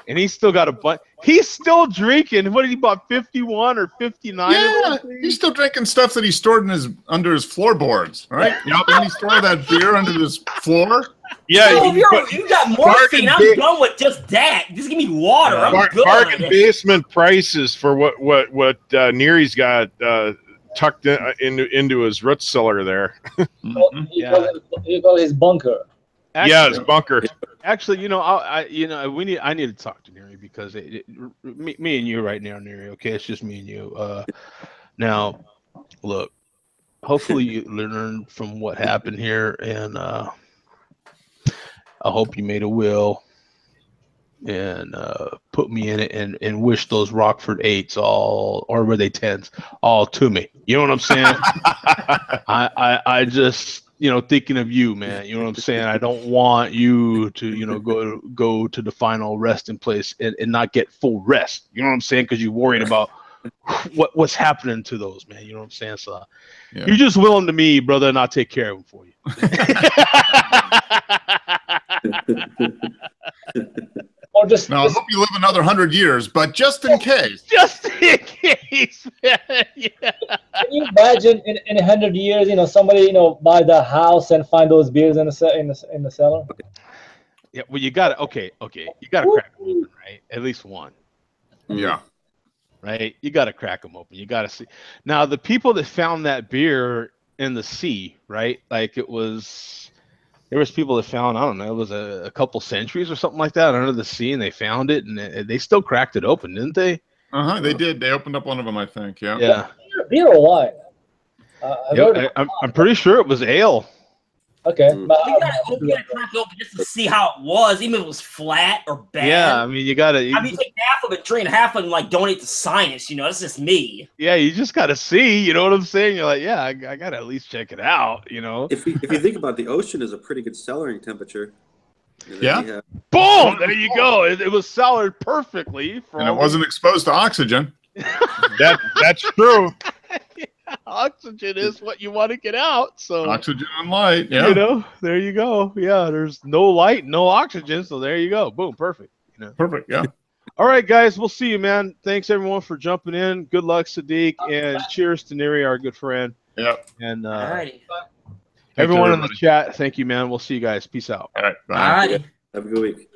Speaker 1: And he's still got a bunch. He's still drinking. What did he bought? 51 or 59?
Speaker 3: Yeah, he's still drinking stuff that he stored under his floorboards, right? Didn't he store that beer under his floor?
Speaker 6: Yeah,
Speaker 4: you got morphine. I'm done with just that. Just give me water. I'm good.
Speaker 6: Bargain basement prices for what Neri's got tucked into his root cellar there.
Speaker 5: He call his bunker.
Speaker 6: His bunker.
Speaker 1: Actually, I need to talk to Neri because me and you right now, Neri. Okay, it's just me and you. Now, look. Hopefully, you learn from what happened here, and I hope you made a will and put me in it and wish those Rockford 8s or were they 10s all to me. You know what I'm saying? I just thinking of you, man. You know what I'm saying? I don't want you to go to the final resting place and not get full rest. You know what I'm saying? Because you're worried about what's happening to those, man. You know what I'm saying? So you're just willing to me, brother, and I'll take care of them for you.
Speaker 5: Or just,
Speaker 3: I hope you live another 100 years, but just in case.
Speaker 1: Just in case, man. Yeah.
Speaker 5: Can you imagine in 100 years, somebody buy the house and find those beers in the cellar?
Speaker 1: Yeah, well, you got to you got to crack them open, right? At least one.
Speaker 3: Yeah.
Speaker 1: Right? You got to crack them open. You got to see. Now, the people that found that beer in the sea, right? Like there was people that found, I don't know, it was a couple centuries or something like that under the sea, and they found it, and they still cracked it open, didn't they?
Speaker 3: They did. They opened up one of them, I think. Yeah.
Speaker 1: Yeah.
Speaker 5: Beer or wine?
Speaker 1: I'm pretty sure it was ale.
Speaker 5: Okay.
Speaker 4: But you gotta crack it open just to see how it was, even if it was flat or bad.
Speaker 1: Yeah, I mean, you gotta.
Speaker 4: Take half of it, drink half of it, and donate to science. That's just me.
Speaker 1: Yeah, you just gotta see. You know what I'm saying? You're like, yeah, I gotta at least check it out.
Speaker 2: If you think about it, the ocean is a pretty good cellaring temperature.
Speaker 3: Yeah.
Speaker 1: Boom! There you go. It was cellared perfectly,
Speaker 3: and it wasn't exposed to oxygen.
Speaker 6: That's true.
Speaker 1: Oxygen is what you want to get out. So
Speaker 3: oxygen and light. Yeah.
Speaker 1: There you go. Yeah, there's no light, no oxygen. So there you go. Boom, perfect.
Speaker 3: Perfect. Yeah.
Speaker 1: All right, guys. We'll see you, man. Thanks everyone for jumping in. Good luck, Sadiq, and cheers to Neri, our good friend.
Speaker 3: Yeah.
Speaker 1: And
Speaker 4: all right.
Speaker 1: Everyone in the chat, thank you, man. We'll see you guys. Peace out.
Speaker 3: All right. Bye.
Speaker 4: All right.
Speaker 2: Have a good week.